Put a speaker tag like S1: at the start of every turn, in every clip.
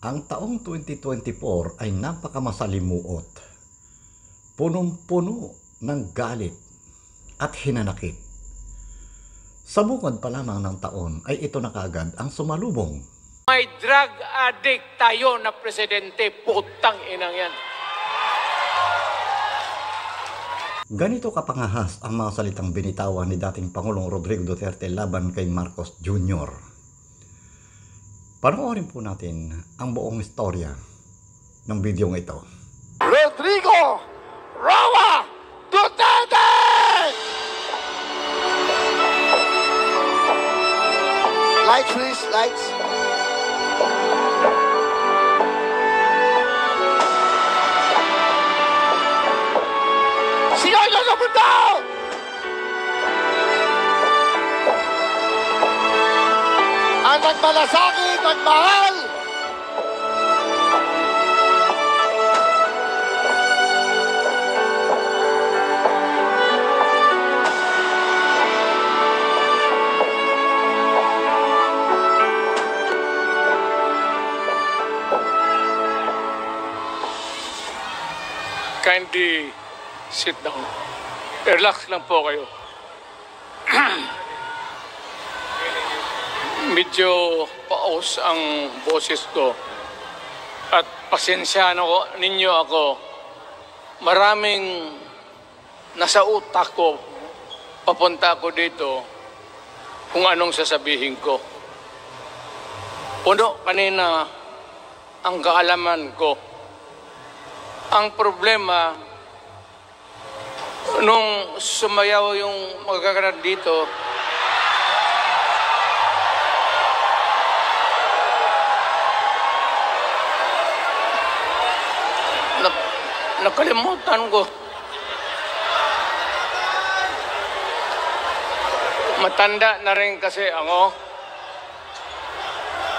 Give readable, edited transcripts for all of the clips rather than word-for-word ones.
S1: Ang taong 2024 ay napakamasalimuot, punong-puno ng galit at hinanakit. Sa bukod pa lamang ng taon ay ito na kaagad ang sumalubong.
S2: May drug addict tayo na presidente, putang inang yan.
S1: Ganito kapangahas ang mga salitang binitawan ni dating Pangulong Rodrigo Duterte laban kay Marcos Jr. Panoorin po natin ang buong istorya ng videong ito.
S2: Rodrigo Roa Duterte!
S3: Lights, please, lights.
S2: Sino nyo sa mundo?
S3: Ang nagmalasakit, nagmahal.
S2: Kindly sit down. Relax lang po kayo. Medyo paos ang boses ko. At pasensyahan ninyo ako. Maraming nasa utak ko. Papunta ako dito kung anong sasabihin ko. Puno kanina ang kaalaman ko. Ang problema, nung sumayaw yung magkakaroon dito, nakalimutan ko. Matanda na rin kasi ako.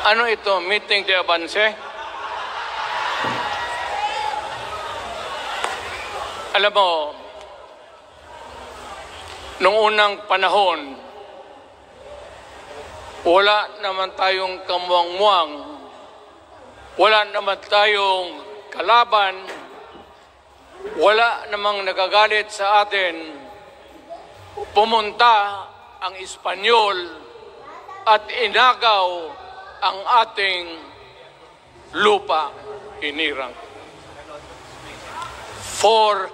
S2: Ano ito? Meeting de avance? Alam mo, nung unang panahon, wala naman tayong kamuang-muang, wala naman tayong kalaban, wala namang nagagalit sa atin. Pumunta ang Espanyol at inagaw ang ating lupa, hinirang. For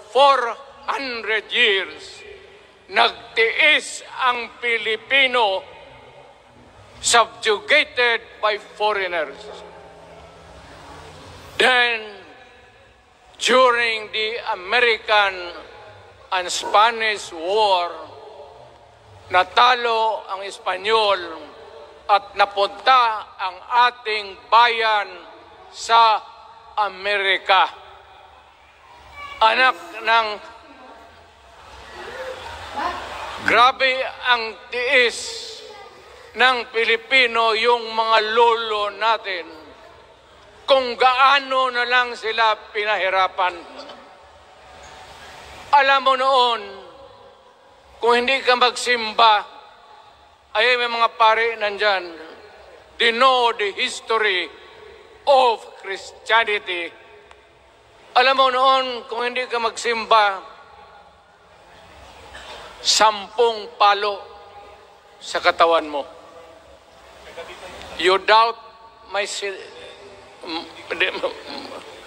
S2: 400 years, nagtiis ang Pilipino, subjugated by foreigners. Then, during the American and Spanish War, natalo ang Espanyol at napunta ang ating bayan sa Amerika. Anak ng grabe ang tiis ng Pilipino, yung mga lolo natin, kung gaano na lang sila pinahirapan. Alam mo noon, kung hindi ka magsimba, ay may mga pare nandyan, they know the history of Christianity. Alam mo noon, kung hindi ka magsimba, 10 palo sa katawan mo. You doubt my...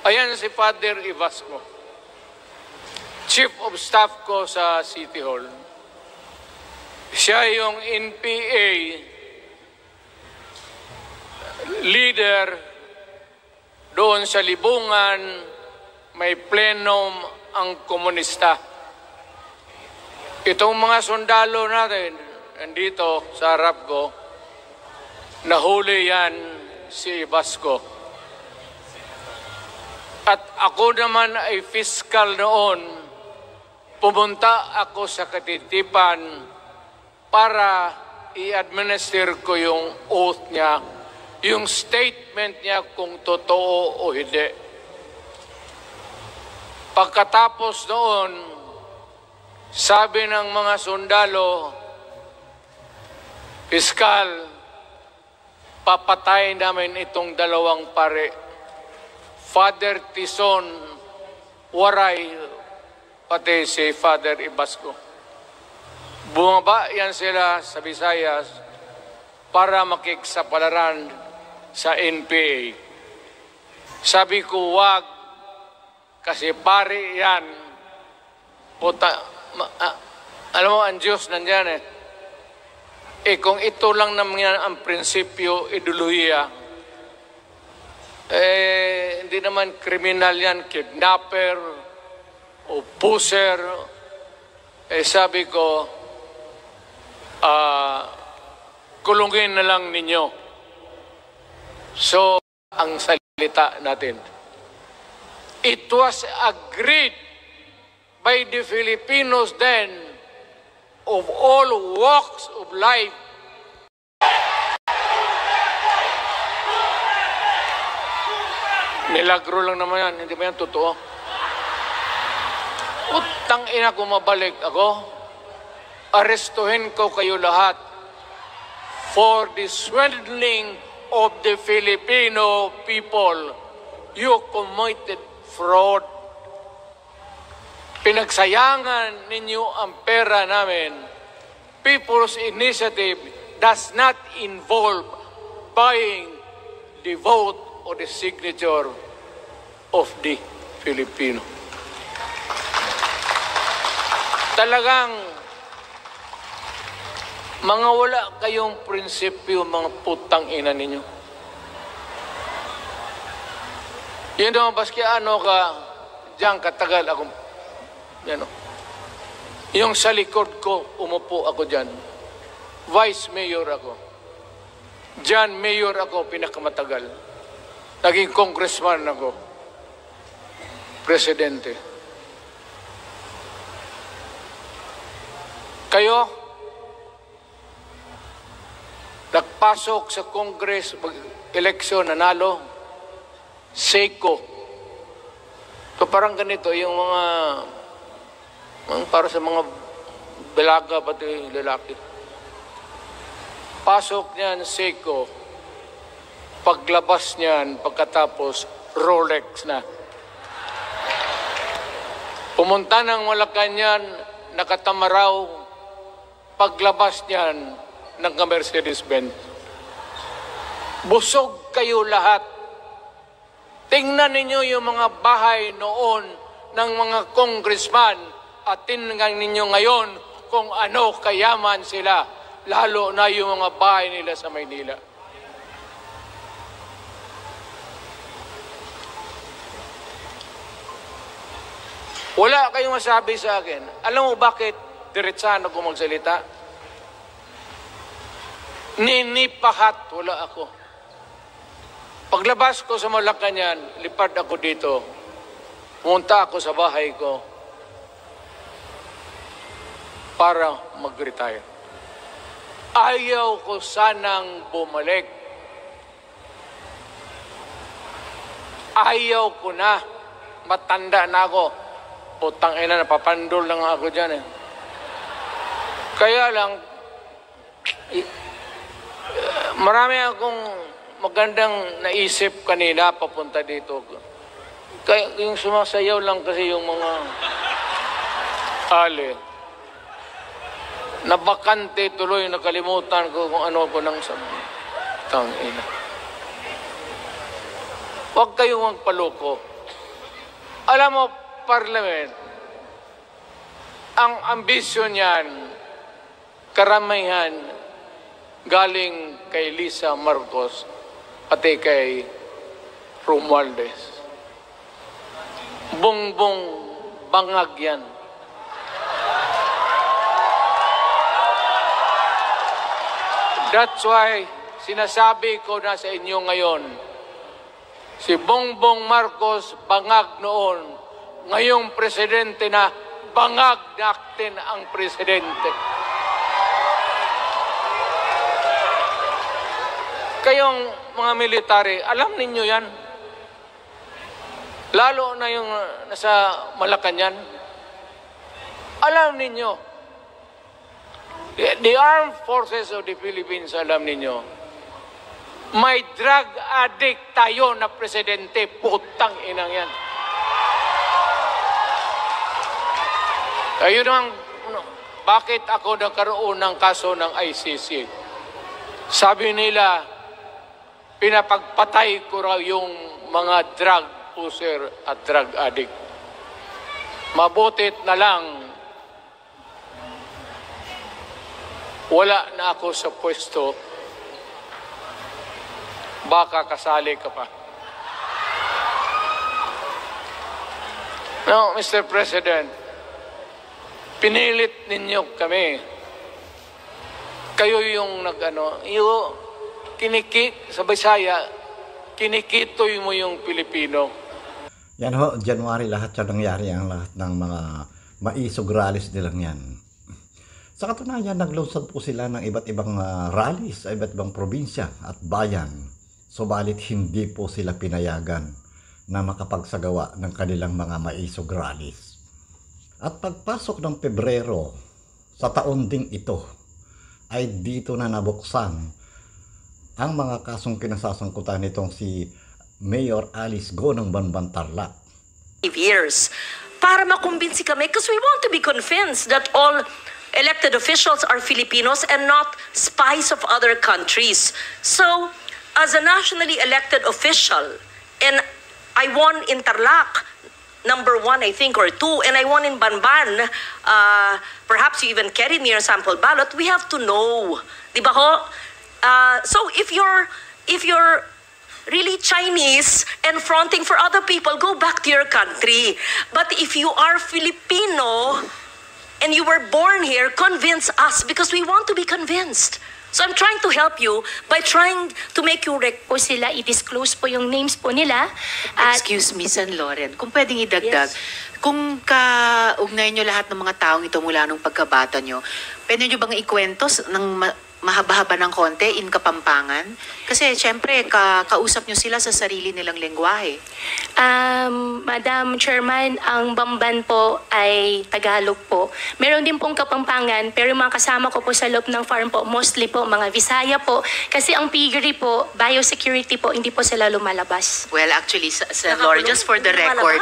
S2: Ayan si Father Ivasco, Chief of Staff ko sa City Hall. Siya yung NPA leader doon sa Libungan. May plenum ang komunista. Itong mga sundalo natin, nandito sa harap ko, nahuli yan si Vasco. At ako naman ay fiscal noon, pumunta ako sa Katitipan para i-administer ko yung oath niya, yung statement niya kung totoo o hindi. Pagkatapos noon, sabi ng mga sundalo, Piskal, papatay namin itong dalawang pare, Father Tison Waray, pati si Father Ibasco. Bumaba yan sila sa Visayas para makiksapalaran sa NPA. Sabi ko, wag, kasi pare yan. Puta, alam mo, ang Diyos nandyan eh. Kung ito lang naman yan ang prinsipyo, ideolohiya, hindi naman kriminal yan, kidnapper o pusher. Sabi ko, kulungin na lang ninyo. So, ang salita natin. It was agreed by the Filipinos then of all walks of life. Milagro lang naman yan, hindi ba yan totoo? Utang ina ko mabalik ako, arestuhin ko kayo lahat for the swindling of the Filipino people. You committed fraud. Pinagsayangan ninyo ang pera namin. People's Initiative does not involve buying the vote or the signature of the Filipino. Talagang mga wala kayong prinsipyo, mga putang ina ninyo. Yun naman, baski ano ka, diyan katagal akong, yan o. Yung sa likod ko, umupo ako dyan. Vice Mayor ako. Diyan, Mayor ako, pinakamatagal. Naging congressman ako. Presidente. Kayo, nagpasok sa Congress, eleksyon, nanalo, Seiko. So parang ganito, yung mga para sa mga balaga, pati lalaki. Pasok niyan, Seiko. Paglabas niyan, pagkatapos, Rolex na. Pumunta ng Malacanang, nakatamaraw, paglabas niyan, ng Mercedes-Benz. Busog kayo lahat. Tingnan ninyo yung mga bahay noon ng mga congressman at tingnan ninyo ngayon kung ano kayaman sila, lalo na yung mga bahay nila sa Maynila. Wala kayong masabi sa akin. Alam mo bakit diretsahan ako magsalita? Ninipahat, wala ako. Paglabas ko sa Malacanang, lipad ako dito. Pumunta ako sa bahay ko para mag-retire. Ayaw ko sanang bumalik. Ayaw ko na. Matanda na ako. Putang ina, napapandol lang ako dyan eh. Kaya lang, marami akong magandang naisip kanina papunta dito. Kaya yung sumasayaw lang kasi yung mga ali. Nabakante tuloy, nakalimutan ko kung ano ko nang sabi. Tangina. Huwag kayong magpaloko. Alam mo, Parliament, ang ambisyon niyan, karamihan, galing kay Lisa Marcos, pati kay Romualdez. Bongbong bangag yan. That's why sinasabi ko na sa inyo ngayon, si Bongbong Marcos bangag noon, ngayong presidente na, bangag natin ang presidente. Kayong mga military, alam ninyo yan. Lalo na yung nasa Malacanang. Alam ninyo. The Armed Forces of the Philippines, alam ninyo. May drug addict tayo na presidente. Putang inang yan. Ayun ang bakit ako nagkaroon ng kaso ng ICC. Sabi nila, pinapagpatay ko raw yung mga drug user at drug addict. Mabutit na lang, wala na ako sa pwesto, baka kasali ka pa. No, Mr. President, pinilit ninyo kami. Kayo yung sa Bisaya, kinikitoy mo yung Pilipino.
S1: Yan ho, January lahat siya nangyari ang lahat ng mga maisog rallies nilang yan. Sa katunayan, naglunsad po sila ng iba't ibang rallies sa iba't ibang probinsya at bayan. Subalit hindi po sila pinayagan na makapagsagawa ng kanilang mga maisog rallies. At pagpasok ng Pebrero sa taon ding ito, ay dito na nabuksan ang mga kasong kinasasangkutan nitong si Mayor Alice Go ng Banban Tarlac.
S4: Years para makumbinsi kami because we want to be convinced that all elected officials are Filipinos and not spies of other countries. So, as a nationally elected official, and I won in Tarlac, number 1, I think, or 2, and I won in Banban, perhaps you even carried me your sample ballot, we have to know. Di ba ho? So, if you're really Chinese and fronting for other people, go back to your country. But if you are Filipino and you were born here, convince us because we want to be convinced. So I'm trying to help you by trying to make you
S5: po sila, i-disclose po yung names po nila. At
S6: Excuse me, San Loren, kung pwedeng idagdag,
S4: Yes.
S6: kung kaugnay nyo lahat ng mga taong ito mula nung pagkabata nyo, pwede nyo bang ikwento ng mahaba-haba ng konti in Kapampangan? Kasi syempre, kausap nyo sila sa sarili nilang lengguwahe.
S5: Madam Chairman, ang Bamban po ay Tagalog po. Meron din pong Kapampangan, pero yung mga kasama ko po sa loob ng farm po, mostly po mga Visaya po. Kasi ang piggery po, biosecurity po, hindi po sila lumalabas.
S6: Well, actually, San Loren, just for the record,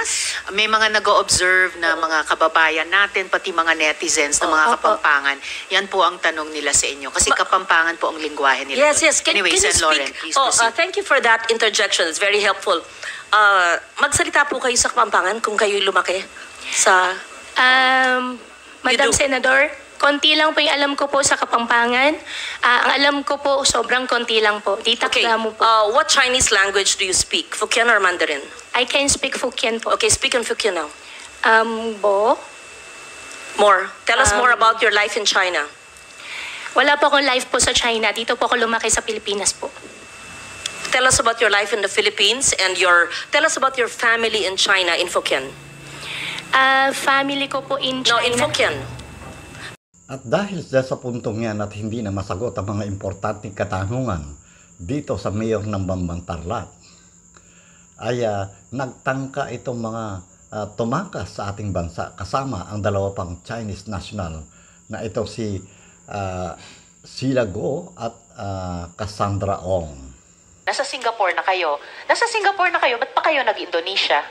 S6: may mga nag-o-observe na mga kababayan natin, pati mga netizens na mga
S4: Opo.
S6: Kapampangan. Yan po ang tanong nila sa inyo. Kasi Kapampangan po ang lingwahe nila.
S4: Yes, yes. Can
S6: Anyway,
S4: you
S6: San Loren,
S4: speak?
S6: please proceed.
S4: Thank you for that interjection. It's very helpful. Magsalita po kayo sa Kapampangan kung kayo'y lumaki sa...
S5: Madam
S4: do.
S5: Senador, konti lang po yung alam ko po sa Kapampangan. Ang alam ko po, sobrang konti lang po. Di
S4: Okay.
S5: takda mo po.
S4: What Chinese language do you speak? Hokkien or Mandarin?
S5: I can speak Hokkien po.
S4: Okay, speak in Hokkien now.
S5: Bo,
S4: More. Tell us more about your life in China.
S5: wala po akong life po sa China. Dito po ako lumaki sa Pilipinas po.
S4: Tell us about your life in the Philippines and tell us about your family in China in Hokkien.
S5: Family ko po in
S4: No,
S5: China.
S4: in Hokkien.
S1: At dahil sa puntong yan at hindi na masagot ang mga importanteng katanungan dito sa Mayor ng Banban Tarlac, ay nagtangka itong mga tumakas sa ating bansa kasama ang dalawa pang Chinese national na ito si Sheila Go at Cassandra Ong.
S7: Nasa Singapore na kayo. Ba't pa kayo nag-Indonesia?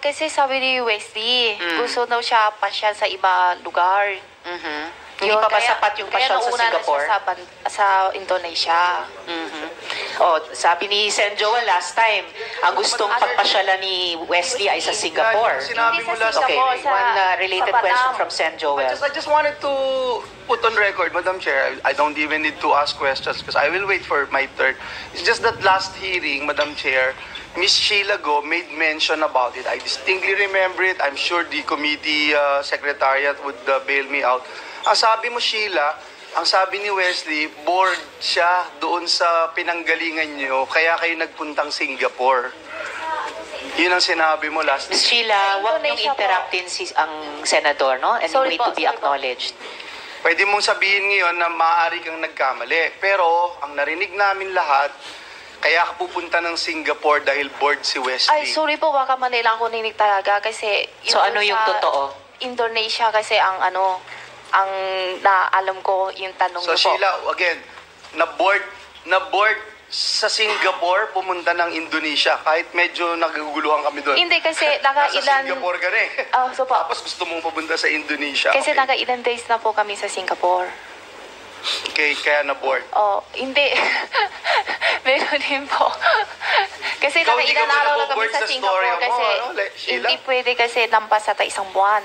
S8: Kasi sabi ni Wesley, gusto daw siya pasyal sa iba lugar.
S7: Hindi pa ba sapat yung pasyal sa Singapore?
S8: Kaya nauna na siya sa Indonesia.
S7: Oh, sabi ni Sen Joel last time, ang gustong pagpasyalan ni Wesley ay sa Singapore.
S8: Hindi sa
S7: Okay,
S8: Singapore, sa
S7: one related
S8: sa
S7: question
S8: Batam.
S7: from Sen Joel.
S9: I just wanted to put on record, Madam Chair, I don't even need to ask questions because I will wait for my turn. It's just that last hearing, Madam Chair, Miss Sheila Go made mention about it. I distinctly remember it. I'm sure the committee secretariat would bail me out. Ang sabi mo, Sheila, ang sabi ni Wesley, bored siya doon sa pinanggalingan niyo, kaya kayo nagpuntang Singapore. Yun ang sinabi mo last
S7: Ms. Sheila, huwag niyong
S8: Indonesia po.
S7: interruptin ang senador, no? And
S8: Sorry
S7: need
S8: po,
S7: to be
S8: sorry po.
S7: acknowledged.
S9: Pwede mong sabihin ngayon na maaari kang nagkamali. Pero, ang narinig namin lahat, kaya ka pupunta ng Singapore dahil bored si Wesley.
S8: Ay, sorry po, baka mali lang ako ninig talaga kasi...
S7: So ano yung
S8: sa
S7: totoo?
S8: Indonesia kasi ang naalam ko yung tanong
S9: So
S8: niyo po.
S9: Sheila, again, na-bored na board sa Singapore pumunta ng Indonesia kahit medyo naguguluhan kami doon.
S8: Hindi kasi
S9: Nasa
S8: nakailan...
S9: Singapore ka na eh.
S8: So po,
S9: Tapos gusto mong papunta sa Indonesia.
S8: kasi
S9: Okay.
S8: nakailan days na po kami sa Singapore.
S9: Okay, kaya na board.
S8: Hindi. Meron din po. Kasi
S9: Ikaw, hindi ka
S8: nakailan
S9: ba
S8: araw na kami
S9: naboboard
S8: sa
S9: sa story
S8: Singapore
S9: mo,
S8: kasi
S9: ano, Sheila?
S8: hindi pwede kasi lampas sa isang buwan.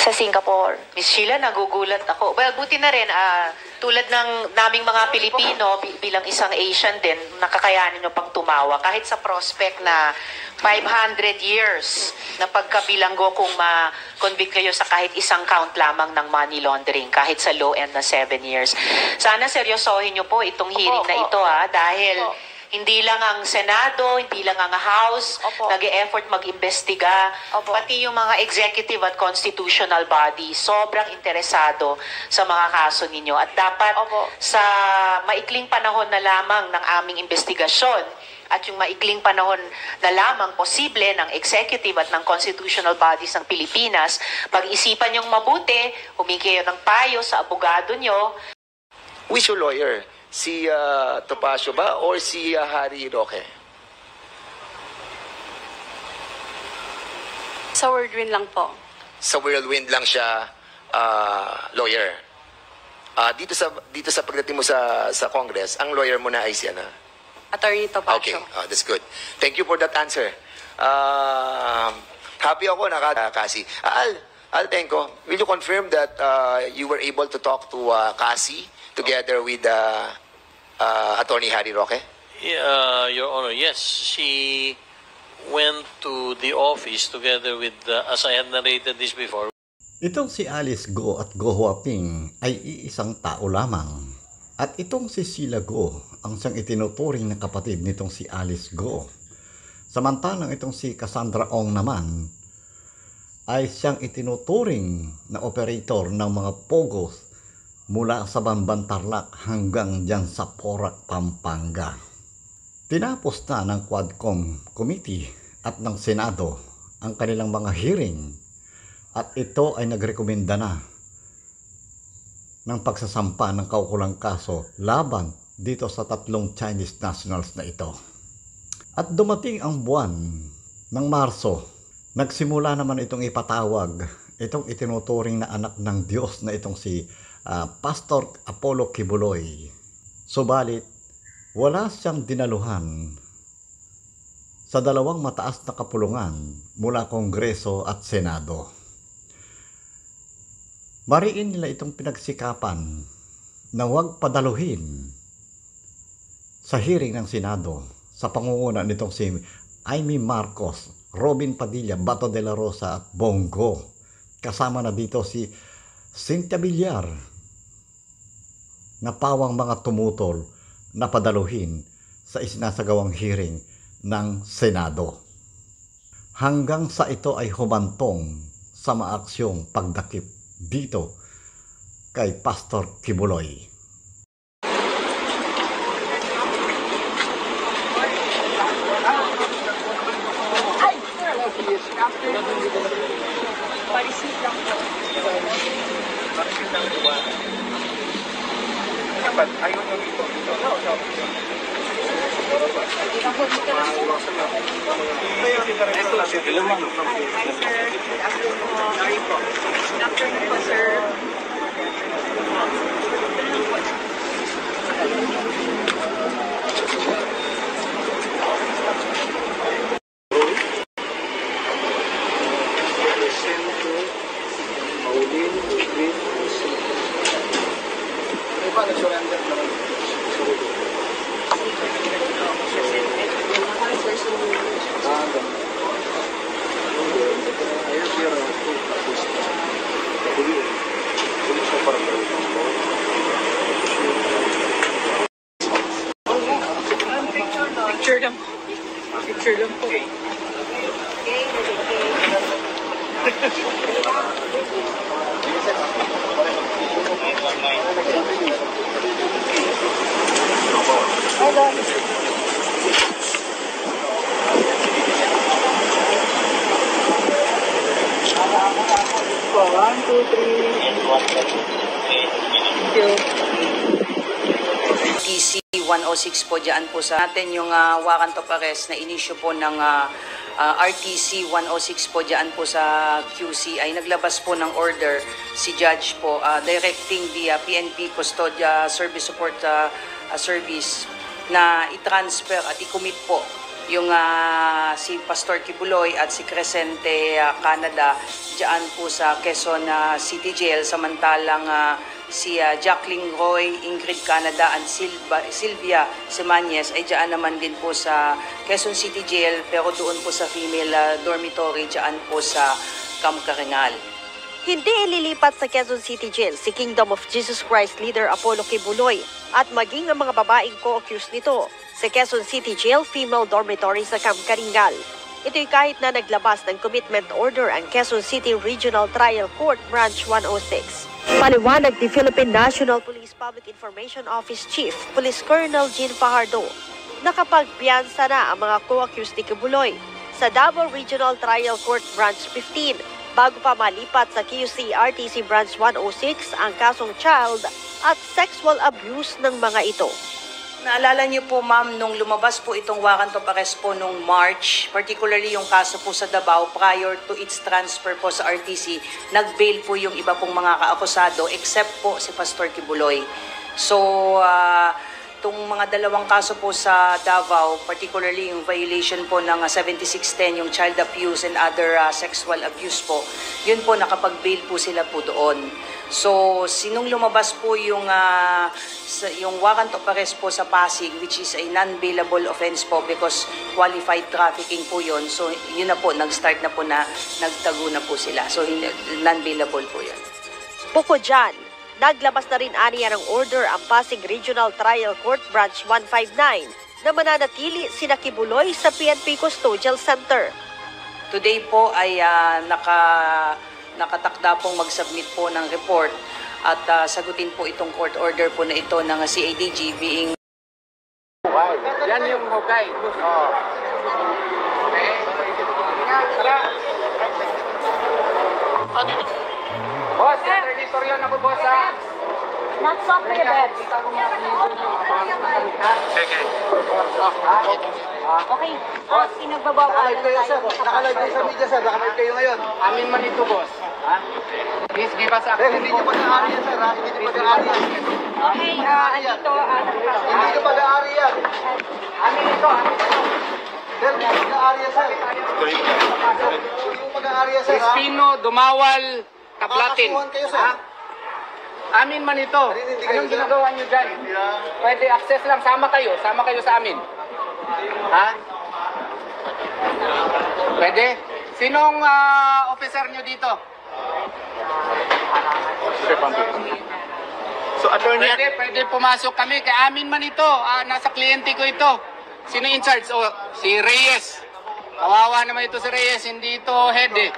S8: Sa Singapore.
S7: Miss Sheila, nagugulat ako. Well, buti na rin, tulad ng naming mga Pilipino, bilang isang Asian din, nakakayanin nyo pang tumawa. Kahit sa prospect na 500 years na pagkabilanggo kung ma-convict kayo sa kahit isang count lamang ng money laundering, kahit sa low end na 7 years. Sana seryosohin nyo po itong hearing na ito, dahil hindi lang ang Senado, hindi lang ang House, nag-e-effort mag-imbestiga, pati yung mga executive at constitutional body, sobrang interesado sa mga kaso ninyo. At dapat sa maikling panahon na lamang ng aming investigasyon at yung maikling panahon na lamang posible ng executive at ng constitutional bodies ng Pilipinas, pag-isipan yung mabuti, humingi kayo ng payo sa abogado nyo.
S10: Who is your lawyer? Si Topacio ba or si Harry Roque?
S11: Sa Whirlwind lang po.
S10: Sa Whirlwind lang siya lawyer. Dito sa pagdating mo sa Congress, ang lawyer mo na ay si Ana.
S11: Attorney
S10: Okay,
S11: Topacio.
S10: that's good. Thank you for that answer. Happy ako Cassie. Al Tenco, will you confirm that you were able to talk to Cassie together with Attorney Harry Roque?
S12: Your Honor, yes. She went to the office together with, as I had narrated this before.
S1: Itong si Alice Go at Go Huaping ay iisang tao lamang. At itong si Sheila Go ang siyang itinuturing na kapatid nitong si Alice Go. Samantalang itong si Cassandra Ong naman ay siyang itinuturing na operator ng mga pogos mula sa Bamban Tarlac hanggang dyan sa Porac, Pampanga. Tinapos na ng Quadcom Committee at ng Senado ang kanilang mga hearing at ito ay nagrekomenda na ng pagsasampa ng kaukulang kaso laban dito sa 3 Chinese nationals na ito. At dumating ang buwan ng Marso, nagsimula naman itong ipatawag itong itinuturing na anak ng Diyos na itong si Pastor Apollo Kibuloy. Subalit, wala siyang dinaluhan sa 2 mataas na kapulungan mula Kongreso at Senado. Mariin nila itong pinagsikapan na huwag padaluhin sa hearing ng Senado sa pangunguna nitong si Amy Marcos, Robin Padilla, Bato de la Rosa at Bongo. Kasama na dito si Cynthia Villar na pawang mga tumutol na padaluhin sa isinasagawang hearing ng Senado. Hanggang sa ito ay humantong sa maaksyong pagdakip dito kay Pastor Kibuloy.
S11: Picture lang po. One, two, three. Thank you.
S13: QC 106 po dyan po sa natin yung warrant of arrest na inisyu po ng RTC 106 po dyan po sa QC ay naglabas po ng order si Judge po directing the PNP Custodia Service Support Service na i-transfer at i-commit po yung si Pastor Kibuloy at si Crescente Canada dyan po sa Quezon City Jail, samantalang si Jacqueline Roy, Ingrid Canada at Sylvia Semanyes ay dyan naman din po sa Quezon City Jail, pero doon po sa female dormitory dyan po sa Camp Caringal.
S14: Hindi ililipat sa Quezon City Jail si Kingdom of Jesus Christ leader Apollo Kibuloy at maging ang mga babaeng co-accused nito sa Quezon City Jail Female Dormitory sa Camp Caringal. Ito'y kahit na naglabas ng commitment order ang Quezon City Regional Trial Court Branch 106. Paliwanag ni Philippine National Police Public Information Office Chief Police Colonel Jean Fajardo, nakapagpiyansa na ang mga co-accused ni Kibuloy sa Davao Regional Trial Court Branch 15 bago pa malipat sa QC RTC Branch 106 ang kasong child at sexual abuse ng mga ito.
S13: Naalala niyo po ma'am, nung lumabas po itong warrant of arrest po nung March, particularly yung kaso po sa Davao, prior to its transfer po sa RTC, nag-bail po yung iba pong mga kaakusado except po si Pastor Kibuloy. So, itong mga dalawang kaso po sa Davao, particularly yung violation po ng 7610, yung child abuse and other sexual abuse po, yun po nakapag-bail po sila po doon. So, sinong lumabas po yung warrant of arrest po sa Pasig, which is a non-bailable offense po because qualified trafficking po yun. So, yun na po, nag-start na po na, nagtago na po sila. So, non-bailable po yun.
S14: Bukod dyan, naglabas na rin aniya ng order ang Pasig Regional Trial Court Branch 159 na mananatili sina Kibuloy sa PNP Custodial Center.
S13: Today po ay nakatakda pong mag-submit po ng report at sagutin po itong court order po na ito ng CADG being...
S2: Yan yung hukay. Boss, territorial na po, boss, ha?
S15: Not soft for your bed. Okay.
S3: Nakalive kayo, sir. Nakalive kayo sa media, sir. Nakalive kayo ngayon.
S2: Amin man ito, boss. Ha? Please give us access.
S3: Hindi nyo pag-aari yan, sir. Hindi nyo pag-aari yan.
S15: Okay, andito.
S3: Hindi nyo pag-aari yan.
S2: Amin ito, amin ito.
S3: Sir, hindi nyo pag-aari yan, sir. Hindi nyo pag-aari yan, sir.
S2: Espino, Dumawal, Tablatin.
S3: Makakasuhan kayo, sir.
S2: Ha? Amin man ito. Anong ginagawa nyo dyan? Pwede access lang. Sama kayo sa amin. Ha? Pwede? Sinong officer nyo dito?
S3: So, attorney...
S2: Pwede pumasok kami. Kaya amin man ito. Nasa kliyente ko ito. Sino in charge? Si Reyes. Kawawa naman ito si Reyes. Hindi ito head eh.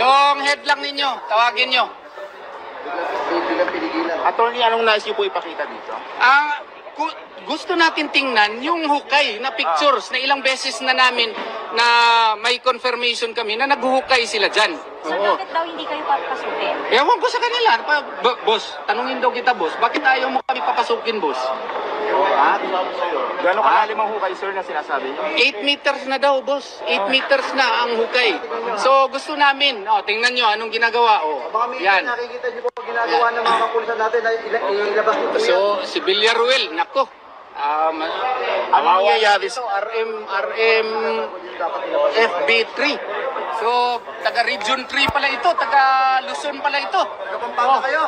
S2: Yung head lang ninyo. Tawagin nyo.
S3: Attorney, anong nais nyo po ipakita dito?
S2: Gusto natin tingnan yung hukay na pictures na ilang beses na namin na may confirmation kami na naghuhukay sila dyan.
S15: So, bakit daw hindi kayo papasukin?
S2: Ewan ko sa kanila. Boss, tanungin daw kita, boss. Bakit ayaw mo kami papasukin, boss?
S3: Ha? Gano'ng kalalim ang hukay, sir, na sinasabi nyo?
S2: 8 meters na daw, boss. 8 meters na ang hukay. So, gusto namin. Tingnan nyo, anong ginagawa. Yan.
S3: Nakikita nyo po ginagawa ng mga kapulisan natin na ilabas nyo po yan.
S2: So, si Villaruel, nako.
S3: Ano nangyayari?
S2: RM FB3. So, taga Region 3 pala ito, taga Luzon pala ito.
S3: Pampanga kayo?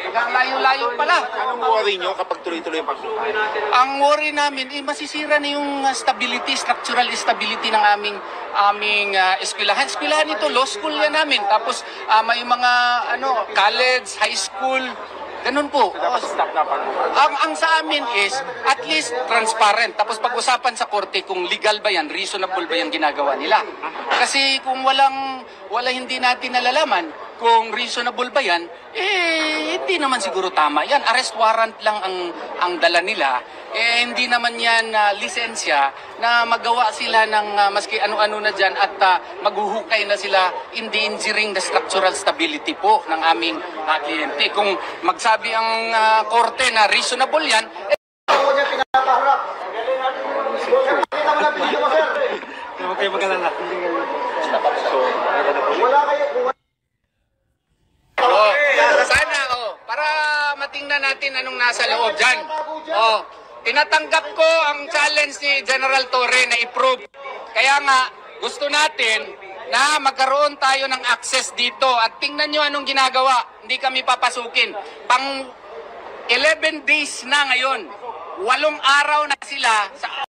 S2: Taga layo-layo pala.
S3: Anong worry nyo kapag tuloy-tuloy yung pagsukan?
S2: Ang worry namin, masisira na yung stability, structural stability ng aming eskwelahan. Eskwelahan ito, law school yan namin. Tapos may mga college, high school, ganun po. Ang sa amin is, at least transparent. Tapos pag-usapan sa korte kung legal ba yan, reasonable ba yung ginagawa nila. Kasi kung hindi natin nalalaman kung reasonable ba yan, hindi naman siguro tama yan. Arrest warrant lang ang dala nila. Hindi naman yan lisensya na magawa sila ng maski ano-ano na dyan at maghuhukay na sila endangering the structural stability po ng aming kliyente. Kung magsabi ang korte na reasonable yan,
S3: yan, pinapaharap. Kita mo na video ko, sir.
S16: Huwag kayo mag-alala.
S3: Wala kayo.
S2: Sana, para matingnan natin anong nasa loob dyan. Tinatanggap ko ang challenge ni General Torre na i-prove. Kaya nga, gusto natin na magkaroon tayo ng access dito at tingnan nyo anong ginagawa. Hindi kami papasukin. Pang 11 days na ngayon. 8 araw na sila sa...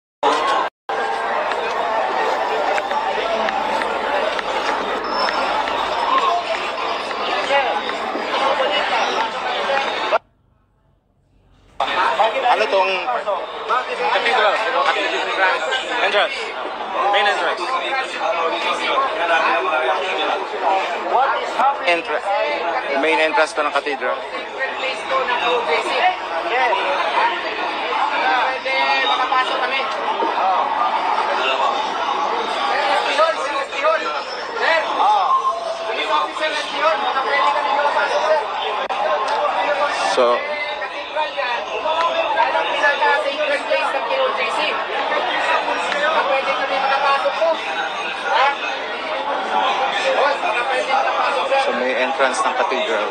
S16: Ano tong cathedral? Entrance. Main entrance. Main entrance to ng cathedral.
S2: Makapasok kami.
S16: So, so may entrance ng cathedral.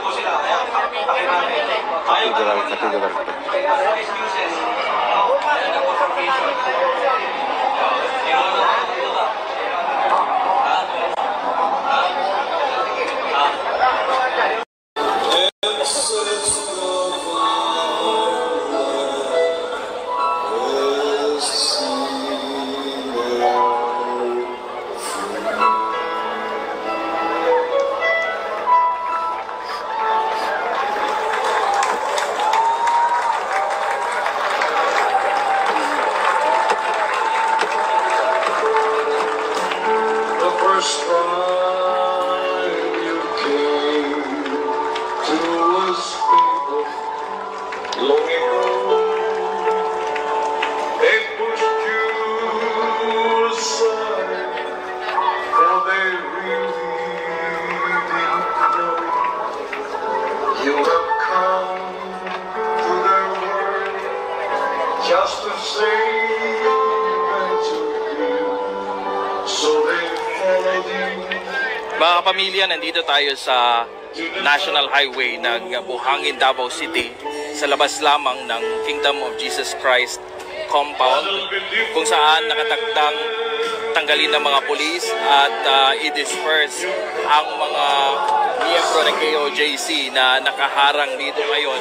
S16: Cathedral.
S17: Mga kapamilya, nandito tayo sa National Highway ng Buhangin, Davao City sa labas lamang ng Kingdom of Jesus Christ compound kung saan nakatagtang tanggalin ng mga pulis at i-disperse ang mga miyembro ng KOJC na nakaharang dito ngayon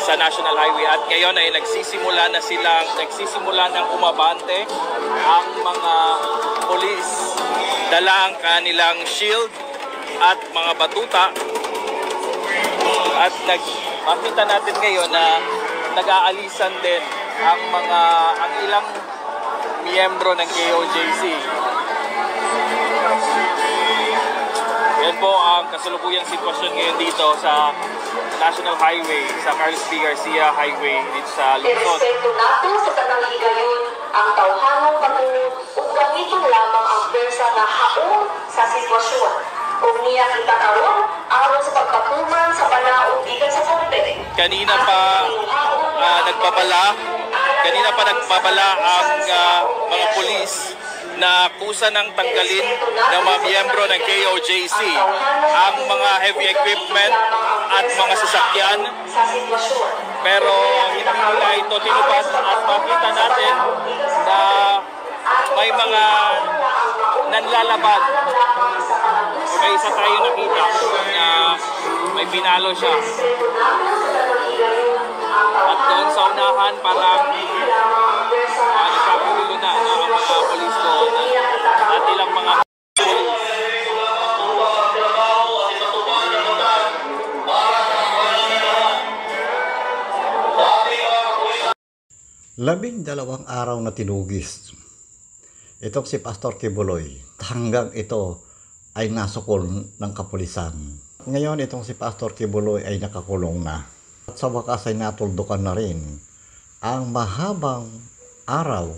S17: sa National Highway. At ngayon ay nagsisimula ng umabante ang mga pulis. Dala ang kanilang shield at mga batuta. At makita natin ngayon na nag-aalisan din ang ilang miyembro ng KOJC. Yan po ang kasalukuyang sitwasyon ngayon dito sa National Highway, sa Carlos P. Garcia Highway dito sa Luzon.
S4: Irespeto natin sa tanang higayon ang tawhanang patuloy ug gamiton lamang ang pwersa nga haon sa sitwasyon. Ug niya kita karon aron sa pagkatuman sa balaod gikan sa korte.
S17: Kanina pa nagpabala ang mga pulis na kusa ng tanggalin ng mga miyembro ng KOJC ang mga heavy equipment at mga sasakyan, pero hindi nila ito tinupad at makita natin na may mga nanlalabag. May isa tayo nakita na may pinalo siya. At doon sa unahan parang nagkagulo na ang mga polis doon at ilang mga polis.
S1: 12 araw na tinugis itong si Pastor Kibuloy hanggang ito ay nasukol ng kapulisan. Ngayon itong si Pastor Kibuloy ay nakakulong na. At sa wakas ay natuldukan na rin ang mahabang araw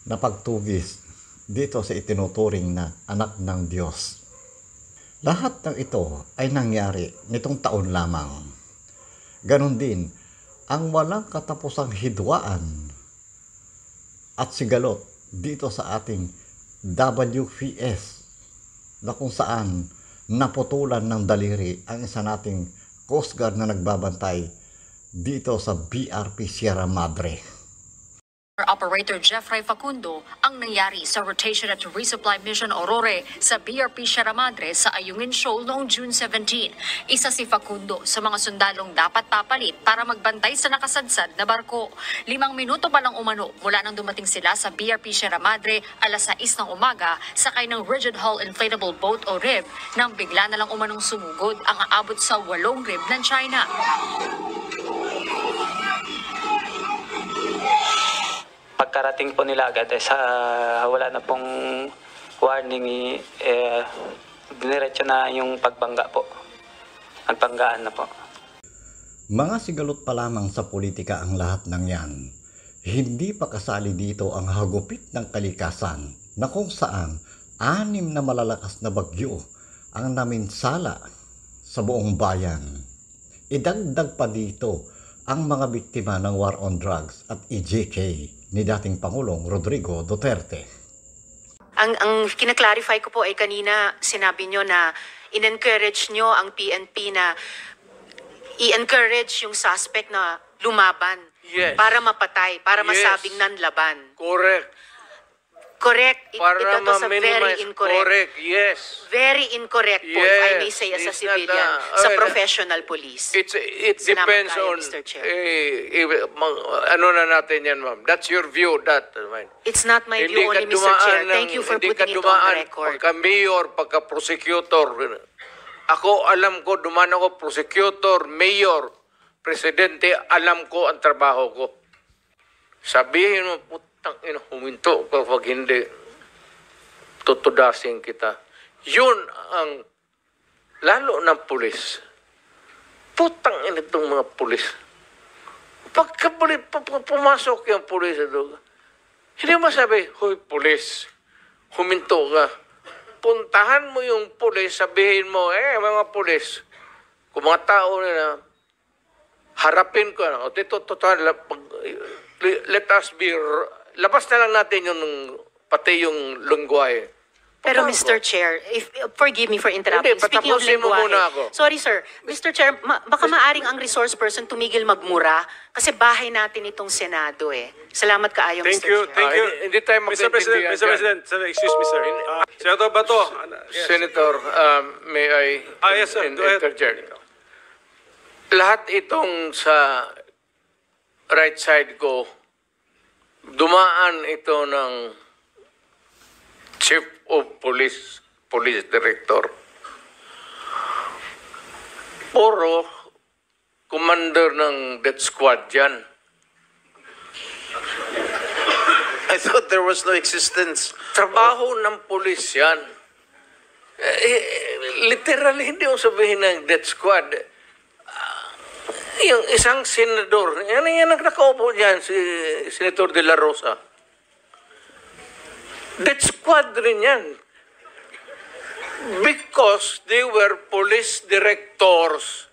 S1: na pagtugis dito sa itinuturing na anak ng Diyos. Lahat ng ito ay nangyari nitong taon lamang. Ganon din ang walang katapusang hidwaan at sigalot dito sa ating WPS na kung saan naputulan ng daliri ang isa nating Coast Guard na nagbabantay dito sa BRP Sierra Madre.
S18: Operator Jeffrey Facundo ang nangyari sa Rotation at Resupply Mission Aurora sa BRP Sierra Madre sa Ayungin Shoal noong June 17. Isa si Facundo sa mga sundalong dapat papalit para magbantay sa nakasadsad na barko. 5 minuto pa lang umano mula nang dumating sila sa BRP Sierra Madre alas 6 ng umaga sakay ng Rigid Hull Inflatable Boat o RIB nang bigla na lang umanong sumugod ang aabot sa 8 RIB ng China.
S19: Pagkarating po nila agad, wala na pong warning, diniretso na yung pagbangga po. Nagbanggaan na po.
S1: Mga sigalot pa lamang sa politika ang lahat ng yan. Hindi pa kasali dito ang hagupit ng kalikasan na kung saan 6 na malalakas na bagyo ang naminsala sa buong bayan. Idagdag pa dito ang mga biktima ng war on drugs at EJK ni dating Pangulong Rodrigo Duterte.
S6: Ang kinaklarify ko po ay kanina sinabi nyo na in-encourage nyo ang PNP na i-encourage yung suspect na lumaban para mapatay, para masabing nanlaban.
S2: Correct.
S6: Correct.
S2: Para
S6: Ito sa very
S2: ma-minimize.
S6: incorrect.
S2: Correct, yes.
S6: Very incorrect po, if I may say as a
S2: It's
S6: civilian,
S2: not,
S6: sa professional police.
S2: It
S6: Salamat
S2: depends
S6: tayo,
S2: on,
S6: Mr. Chair.
S2: ano na natin yan, ma'am. That's your view, that.
S6: It's not my view only, Mr. Chair. Thank you for putting it on the record.
S2: Pagka-mayor, pagka-prosecutor. Ako, alam ko, dumaan ako, prosecutor, mayor, presidente, alam ko ang trabaho ko. Sabihin mo, putang ina, huminto kapag hindi, tutudasin kita. Yun ang, lalo ng pulis. Putang ina itong mga pulis. Pagka pumasok yung pulis, hindi mo sabi, hoy pulis, huminto ka. Puntahan mo yung pulis, sabihin mo, mga pulis, kung mga tao na harapin ko, o let us be, labas na lang natin yung, pati yung lungguay.
S6: Pero Mr. Chair, forgive me for interrupting.
S2: Hindi,
S6: Speaking of
S2: patapusin mo
S6: lengguwahe,
S2: muna ako.
S6: sorry sir, Mr. Chair, baka maaring ang resource person tumigil magmura kasi bahay natin itong Senado eh. Salamat kaayo, Mr. Chair.
S2: Thank you. Hindi tayo
S20: Mr. President, Mr. President, sir, excuse me, sir. Senator Bato. Yes.
S2: Senator, may I
S20: yes, sir. Go ahead.
S2: interject? Lahat itong sa right side ko, dumaan ito ng Chief of Police, Police Director. Puro commander ng death squad yan.
S21: I thought there was no existence.
S2: Trabaho ng pulis yan. Literally, hindi mo sabihin ng death squad. Yung isang senador, yan ang nakaupo dyan, si Senator De La Rosa. Death squad rin yan. Because they were police directors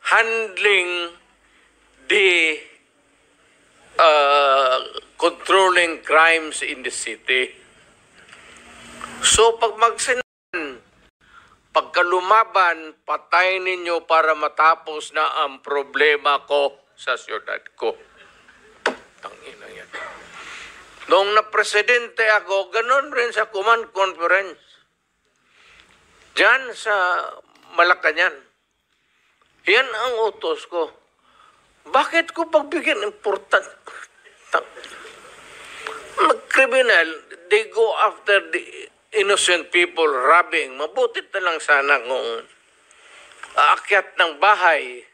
S2: handling the controlling crimes in the city. So pag pagka lumaban, patay ninyo para matapos na ang problema ko sa siyudad ko. Tangina yan. Noong na-presidente ako, ganun rin sa command conference. Diyan sa Malacanang. Yan ang utos ko. Bakit ko pagbigyan important? Mag-criminal, they go after the innocent people robbing. Mabutit na lang sana kung aakyat ng bahay.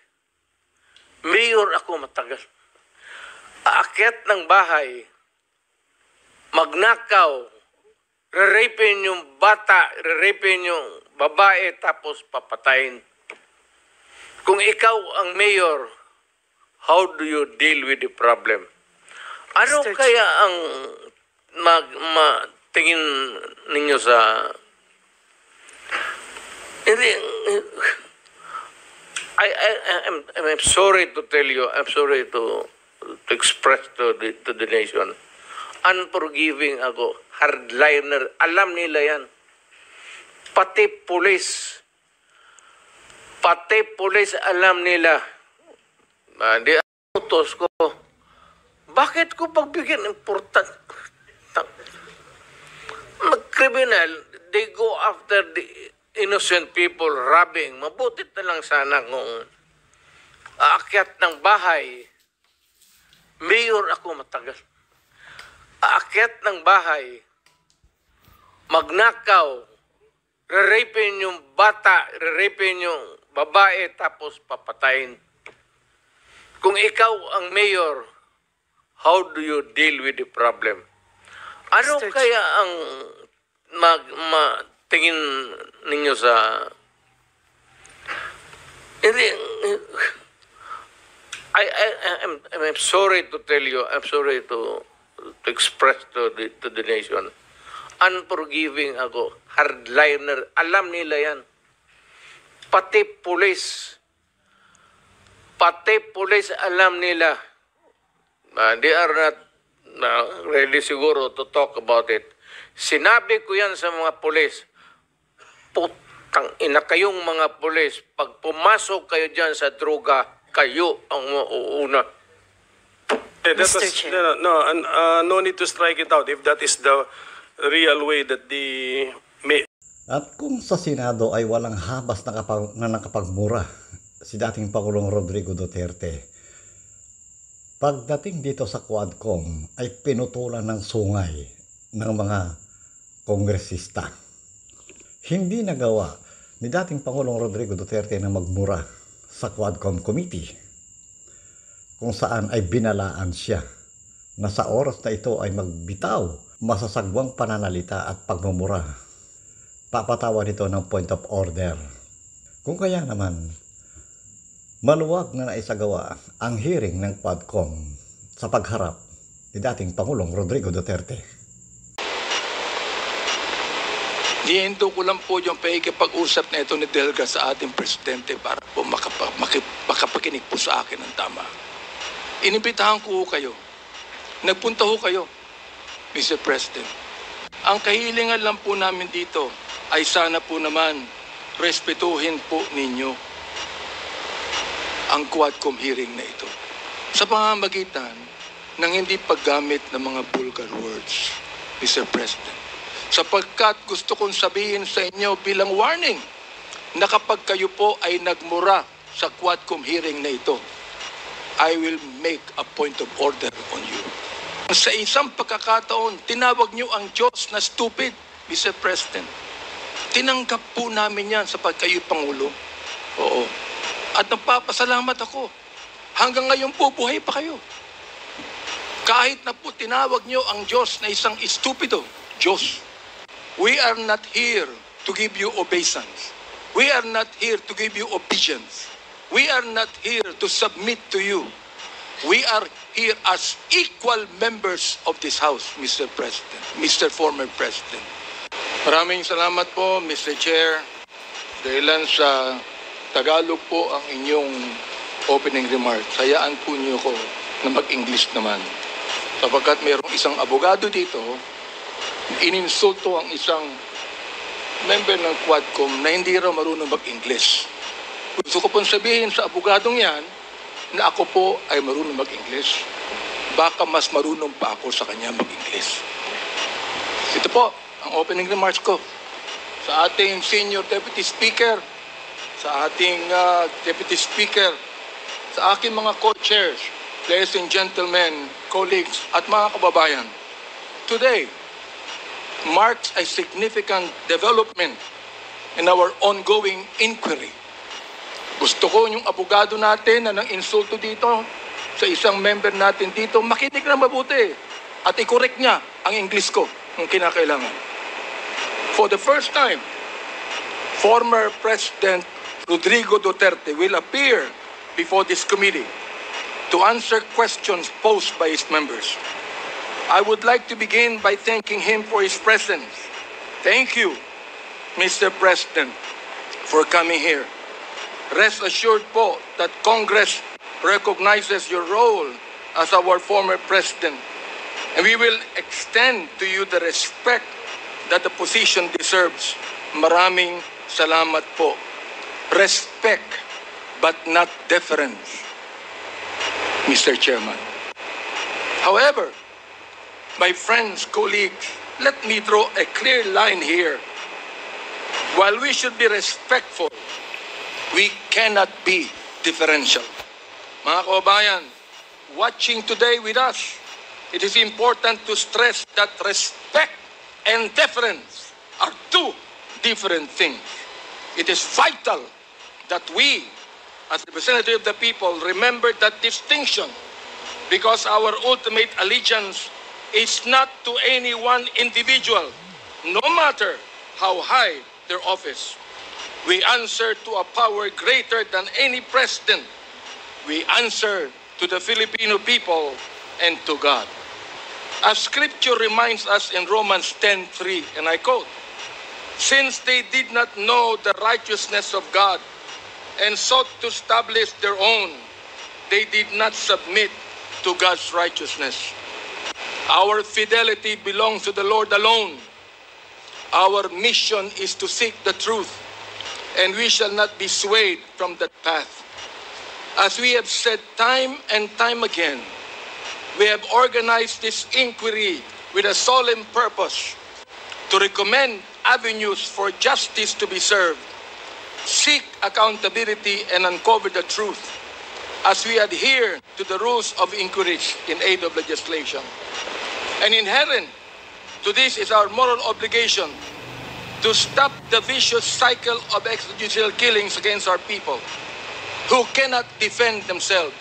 S2: Mayor ako matagal. Aakyat ng bahay, magnakaw, re-rapin yung bata, re-rapin yung babae, tapos papatayin. Kung ikaw ang mayor, how do you deal with the problem? Ano kaya ang tingin ninyo sa... I'm sorry to tell you, I'm sorry to express to the nation. Unforgiving ako, hardliner, alam nila yan. Pati pulis alam nila. Di utos ko. Bakit ko pagbigyan important? Mag-criminal, they go after the innocent people robbing. Mabuti na lang sana kung aakyat ng bahay. Mayor ako matagal. Aakyat ng bahay, magnakaw, re-rapin yung bata, re-rapin yung babae, tapos papatayin. Kung ikaw ang mayor, how do you deal with the problem? Ano kaya ang tingin ninyo sa... I'm sorry to tell you, I'm sorry to express to the nation. Unforgiving ako, hardliner, alam nila yan. Pati pulis alam nila. They are not ready siguro to talk about it. Sinabi ko yan sa mga pulis. Putang ina kayong mga pulis, pag pumasok kayo dyan sa droga, kayo ang mauuna.
S20: No need to strike it out if that is the real way that the...
S1: At kung sa Senado ay walang habas na nakapagmura si dating Pangulong Rodrigo Duterte, pagdating dito sa Quadcom ay pinutulan ng sungay ng mga kongresista. Hindi nagawa ni dating Pangulong Rodrigo Duterte na magmura sa Quadcom Committee, kung saan ay binalaan siya na sa oras na ito ay magbitaw masasagwang pananalita at pagmumura. Papatawa nito ng point of order. Kung kaya naman, maluwag na naisagawa ang hearing ng Quadcom sa pagharap ni dating Pangulong Rodrigo Duterte.
S5: Nihinto ko lang po yung pakikipag-usap na ito ni Delga sa ating presidente para po makapakinig po sa akin ng tama. Inibitahan ko kayo. Nagpunta ho kayo, Mr. President. Ang kahilingan lang po namin dito ay sana po naman respetuhin po ninyo ang Quadcom hearing na ito sa pamamagitan ng hindi paggamit ng mga vulgar words, Mr. President. Sapagkat gusto kong sabihin sa inyo bilang warning na kapag kayo po ay nagmura sa Quadcom hearing na ito, I will make a point of order on you. Sa isang pagkakataon, tinawag niyo ang Diyos na stupid, Mr. President. Tinanggap po namin yan sa pagkayo Pangulo. Oo. At nagpapasalamat ako. Hanggang ngayon po, buhay pa kayo. Kahit na po tinawag niyo ang Diyos na isang stupido, Diyos. We are not here to give you obeisance. We are not here to give you obedience. We are not here to submit to you. We are here as equal members of this House, Mr. President, Mr. Former President. Maraming salamat po, Mr. Chair. Dahilan sa Tagalog po ang inyong opening remarks. Hayaan po niyo ko na mag-English naman. Sapagkat mayroong isang abogado dito, ininsulto ang isang member ng Quadcom na hindi raw marunong mag-English. Gusto ko pong sabihin sa abogadong yan na ako po ay marunong mag-English. Baka mas marunong pa ako sa kanya mag-English. Ito po ang opening remarks ko sa ating Senior Deputy Speaker, sa ating Deputy Speaker, sa aking mga co-chairs, ladies and gentlemen, colleagues at mga kababayan. Today marks a significant development in our ongoing inquiry. Gusto ko yung abogado natin na nang insulto dito sa isang member natin dito, makinig na mabuti at i-correct niya ang English ko kung kinakailangan. For the first time, former President Rodrigo Duterte will appear before this committee to answer questions posed by his members. I would like to begin by thanking him for his presence. Thank you, Mr. President, for coming here. Rest assured po that Congress recognizes your role as our former president, and we will extend to you the respect that the position deserves. Maraming salamat po. Respect, but not deference, Mr. Chairman. However, my friends, colleagues, let me draw a clear line here. While we should be respectful, we cannot be differential. Mga kababayan, watching today with us, it is important to stress that respect and deference are two different things. It is vital that we, as representatives of the people, remember that distinction, because our ultimate allegiance is not to any one individual, no matter how high their office. We answer to a power greater than any president. We answer to the Filipino people and to God. As Scripture reminds us in Romans 10:3, and I quote, "Since they did not know the righteousness of God and sought to establish their own, they did not submit to God's righteousness." Our fidelity belongs to the Lord alone. Our mission is to seek the truth, and we shall not be swayed from that path. As we have said time and time again, we have organized this inquiry with a solemn purpose to recommend avenues for justice to be served, seek accountability, and uncover the truth as we adhere to the rules of inquiries in aid of legislation. And inherent to this is our moral obligation to stop the vicious cycle of extrajudicial killings against our people who cannot defend themselves,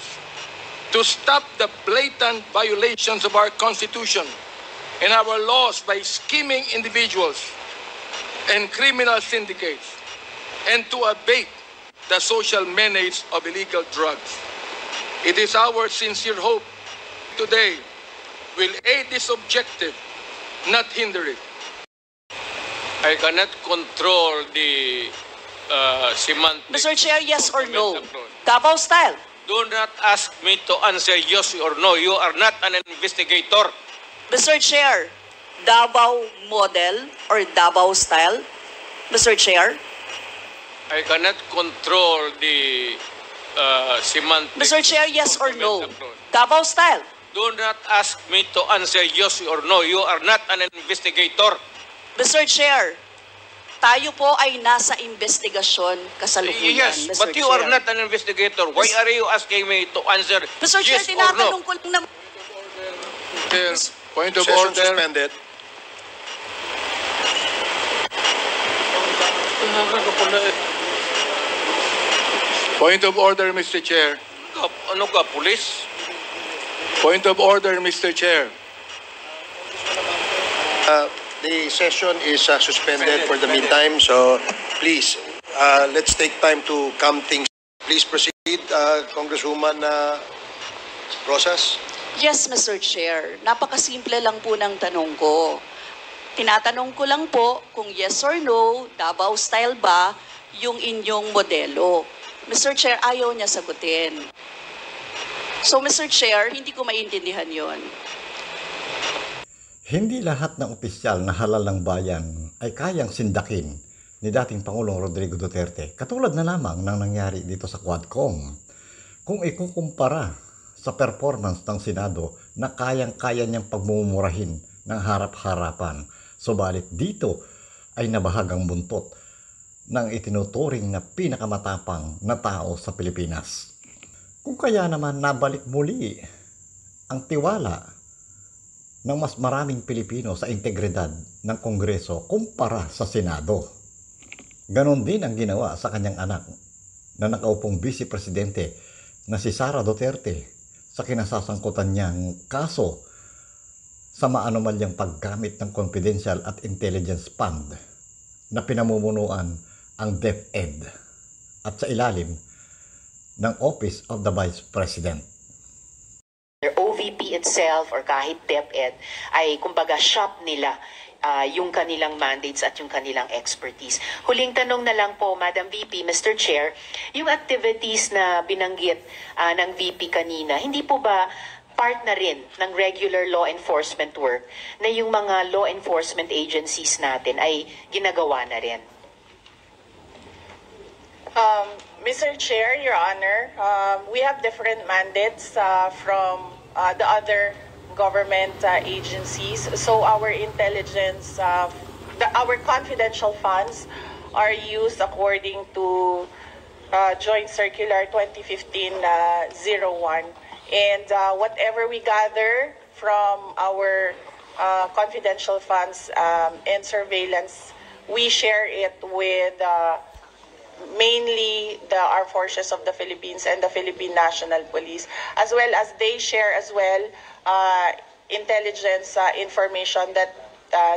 S5: to stop the blatant violations of our Constitution and our laws by scheming individuals and criminal syndicates, and to abate the social menace of illegal drugs. It is our sincere hope today will aid this objective, not hinder it.
S2: I cannot control the semantics.
S9: Mr. Chair, yes or no? Davao style.
S2: Do not ask me to answer yes or no. You are not an investigator.
S9: Mr. Chair, Davao model or Davao style? Mr. Chair?
S2: I cannot control the semantics.
S9: Mr. Chair, yes or no? Davao style.
S2: Do not ask me to answer yes or no. You are not an investigator.
S9: Mr. Chair, tayo po ay nasa investigasyon kasalukuyan,
S2: Yes,
S9: Mr.
S2: but you
S9: Chair.
S2: are not an investigator. Why are you asking me to answer
S9: Mr. Chair,
S2: yes or no?
S9: tinatanong ko lang naman.
S5: Point of
S21: Session
S5: order.
S21: suspended.
S5: Point of order, Mr. Chair.
S2: Ano ka, pulis?
S5: Point of order, Mr. Chair.
S21: The session is suspended for the meantime, so please, let's take time to calm things. Please proceed, Congresswoman Rosas.
S9: Yes, Mr. Chair. Napakasimple lang po ng tanong ko. Tinatanong ko lang po kung yes or no, Davao style ba yung inyong modelo. Mr. Chair, ayaw niya sagutin. So, Mr. Chair, hindi ko maintindihan yon.
S1: Hindi lahat ng opisyal na halal ng bayan ay kayang sindakin ni dating Pangulong Rodrigo Duterte, katulad na lamang ng nangyari dito sa Quadcom. Kung ikukumpara sa performance ng Senado na kayang-kaya niyang pagmumurahin ng harap-harapan, subalit dito ay nabahagang buntot ng itinuturing na pinakamatapang na tao sa Pilipinas. Kung kaya naman nabalik muli ang tiwala ng mas maraming Pilipino sa integridad ng Kongreso kumpara sa Senado. Ganon din ang ginawa sa kanyang anak na nakaupong Vice Presidente na si Sara Duterte sa kinasasangkutan niyang kaso sa maanumalyang paggamit ng confidential at intelligence fund na pinamumunuan ang DepEd at sa ilalim ng Office of the Vice President.
S22: OVP
S7: AFP itself or kahit DepEd ay kumbaga shop nila yung kanilang mandates at yung kanilang expertise. Huling tanong na lang po, Madam VP, Mr. Chair, yung activities na binanggit ng VP kanina, hindi po ba part na rin ng regular law enforcement work na yung mga law enforcement agencies natin ay ginagawa na rin?
S8: Mr. Chair, Your Honor, we have different mandates from the other government agencies. So our intelligence, our confidential funds are used according to Joint Circular 2015-01. And whatever we gather from our confidential funds and surveillance, we share it with mainly the Armed Forces of the Philippines and the Philippine National Police, as well as they share as well intelligence information that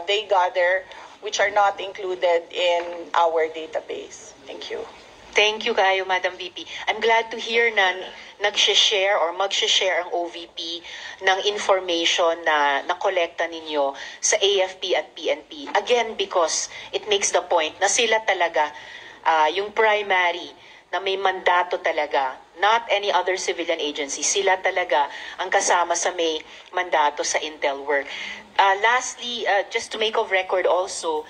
S8: they gather, which are not included in our database. Thank you.
S7: Thank you kayo, Madam VP. I'm glad to hear na nag-share or mag-share ang OVP ng information na nakolekta ninyo sa AFP at PNP. Again, because it makes the point na sila talaga yung primary na may mandato talaga, not any other civilian agency, sila talaga ang kasama sa may mandato sa intel work. Lastly, just to make of record also,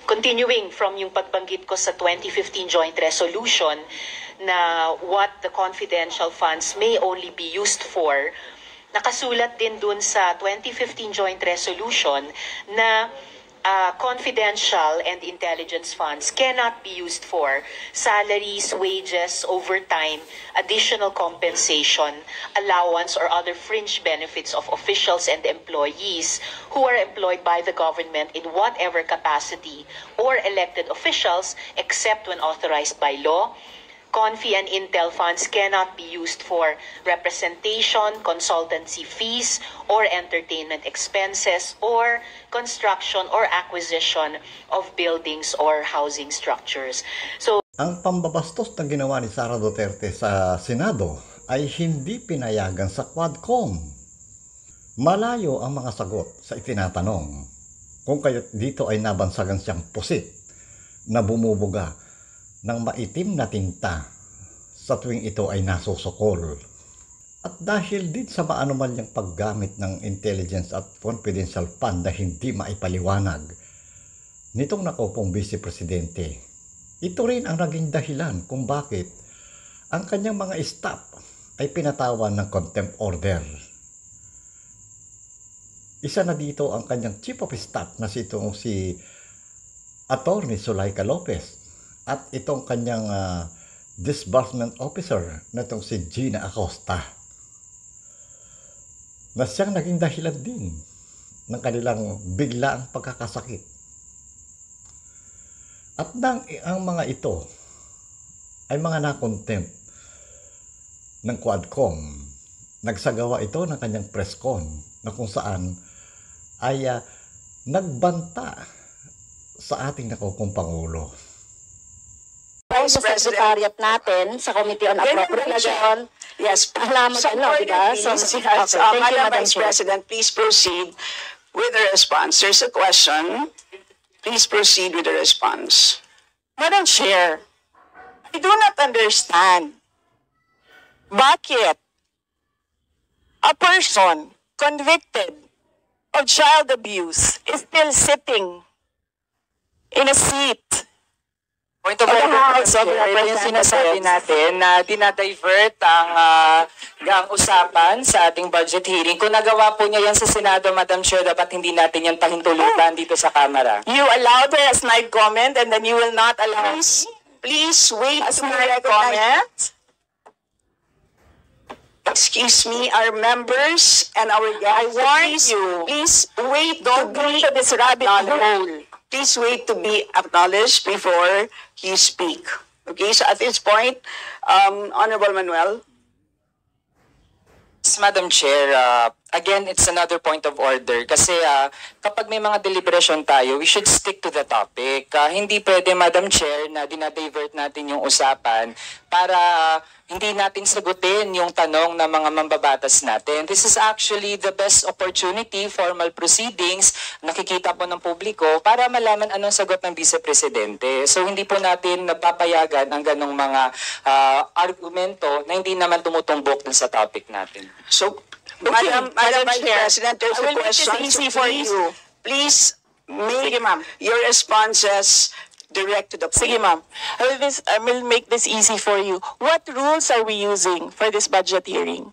S7: continuing from yung pagbanggit ko sa 2015 joint resolution na what the confidential funds may only be used for, nakasulat din dun sa 2015 joint resolution na confidential and intelligence funds cannot be used for salaries, wages, overtime, additional compensation, allowance, or other fringe benefits of officials and employees who are employed by the government in whatever capacity or elected officials except when authorized by law. Confi and Intel funds cannot be used for representation, consultancy fees, or entertainment expenses, or construction or acquisition of buildings or housing structures. So,
S1: ang pambabastos na ginawa ni Sara Duterte sa Senado ay hindi pinayagan sa Quadcom. Malayo ang mga sagot sa itinatanong kung kaya't dito ay nabansagan siyang pusit na bumubuga ng maitim na tinta sa tuwing ito ay nasusukol. At dahil din sa maanumal niyang paggamit ng intelligence at confidential fund na hindi maipaliwanag nitong nakupong Vice Presidente, ito rin ang naging dahilan kung bakit ang kanyang mga staff ay pinatawan ng contempt order. Isa na dito ang kanyang Chief of Staff na si Attorney Zulaika Lopez at itong kanyang disbursement officer na itong si Gina Acosta na siyang naging dahilan din ng kanilang biglaang pagkakasakit. At ang mga ito ay mga nakontempt ng Quadcom, nagsagawa ito ng kanyang press con na kung saan ay nagbanta sa ating nakupong Pangulo.
S22: Vice Secretariat natin sa Committee on Appropriation.
S23: Yes,
S22: alam mo diba?
S23: So,
S22: yes,
S23: Madam Vice President, please proceed with the response. There's a question. Please proceed with the response.
S22: Madam Chair, I do not understand bakit a person convicted of child abuse is still sitting in a seat.
S23: Point of order, ito yung sinasabi natin na dinadivert ang usapan sa ating budget hearing. Kung nagawa po niya yan sa Senado, Madam Chair, dapat hindi natin yan pahintulutan dito sa Kamara.
S22: You allowed her a snide comment and then you will not allow
S23: Please wait
S22: a snide comment?
S23: Excuse me, our members and our guests.
S22: I warn you.
S23: Please wait.
S22: Don't go to this rabbit hole.
S23: Please wait to be acknowledged before you speak. Okay, so at this point, Honorable Manuel.
S24: Madam Chair,
S23: again, it's another point of order kasi kapag may mga deliberation tayo, we should stick to the topic. Hindi pwede, Madam Chair, na dinadivert natin yung usapan para hindi natin sagutin yung tanong ng mga mambabatas natin. This is actually the best opportunity, formal proceedings, nakikita po ng publiko para malaman anong sagot ng Vice Presidente. So hindi po natin napapayagan ang ganong mga argumento na hindi naman tumutumbok dun sa topic natin.
S22: So, Madam Vice President, there's a question. Easy for you. Please make your responses direct to the point.
S23: Sige, ma'am. I will make this easy for you. What rules are we using for this budget hearing?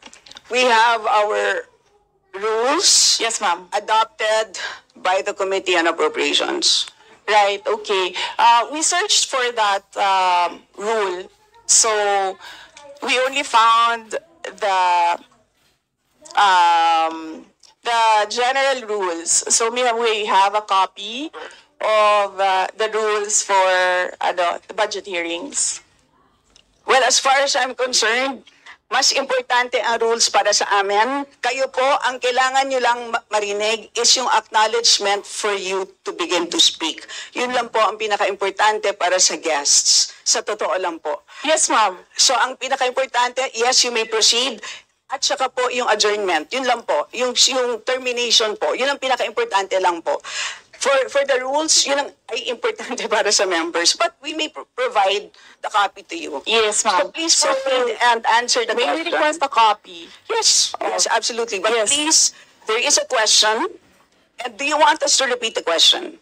S22: We have our rules.
S23: Yes, ma'am.
S22: Adopted by the Committee on Appropriations.
S23: Right, okay. We searched for that rule. So, we only found the general rules. So, we have a copy of the rules for the budget hearings.
S22: Well, as far as I'm concerned, mas importante ang rules para sa amin. Kayo po, ang kailangan nyo lang marinig is yung acknowledgement for you to begin to speak. Yun lang po ang pinaka-importante para sa guests. Sa totoo lang po.
S23: Yes, ma'am.
S22: So, ang pinaka-importante, yes, you may proceed. At saka po yung adjournment. Yun lang po. Yung termination po. Yun ang pinaka-importante lang po. For the rules, yun ang ay importante para sa members. But we may provide the copy to you.
S23: Yes, ma'am.
S22: So please proceed and answer the question.
S23: May we request a copy?
S22: Yes, yes, absolutely. But
S23: Yes.
S22: please, there is a question. And do you want us to repeat the question?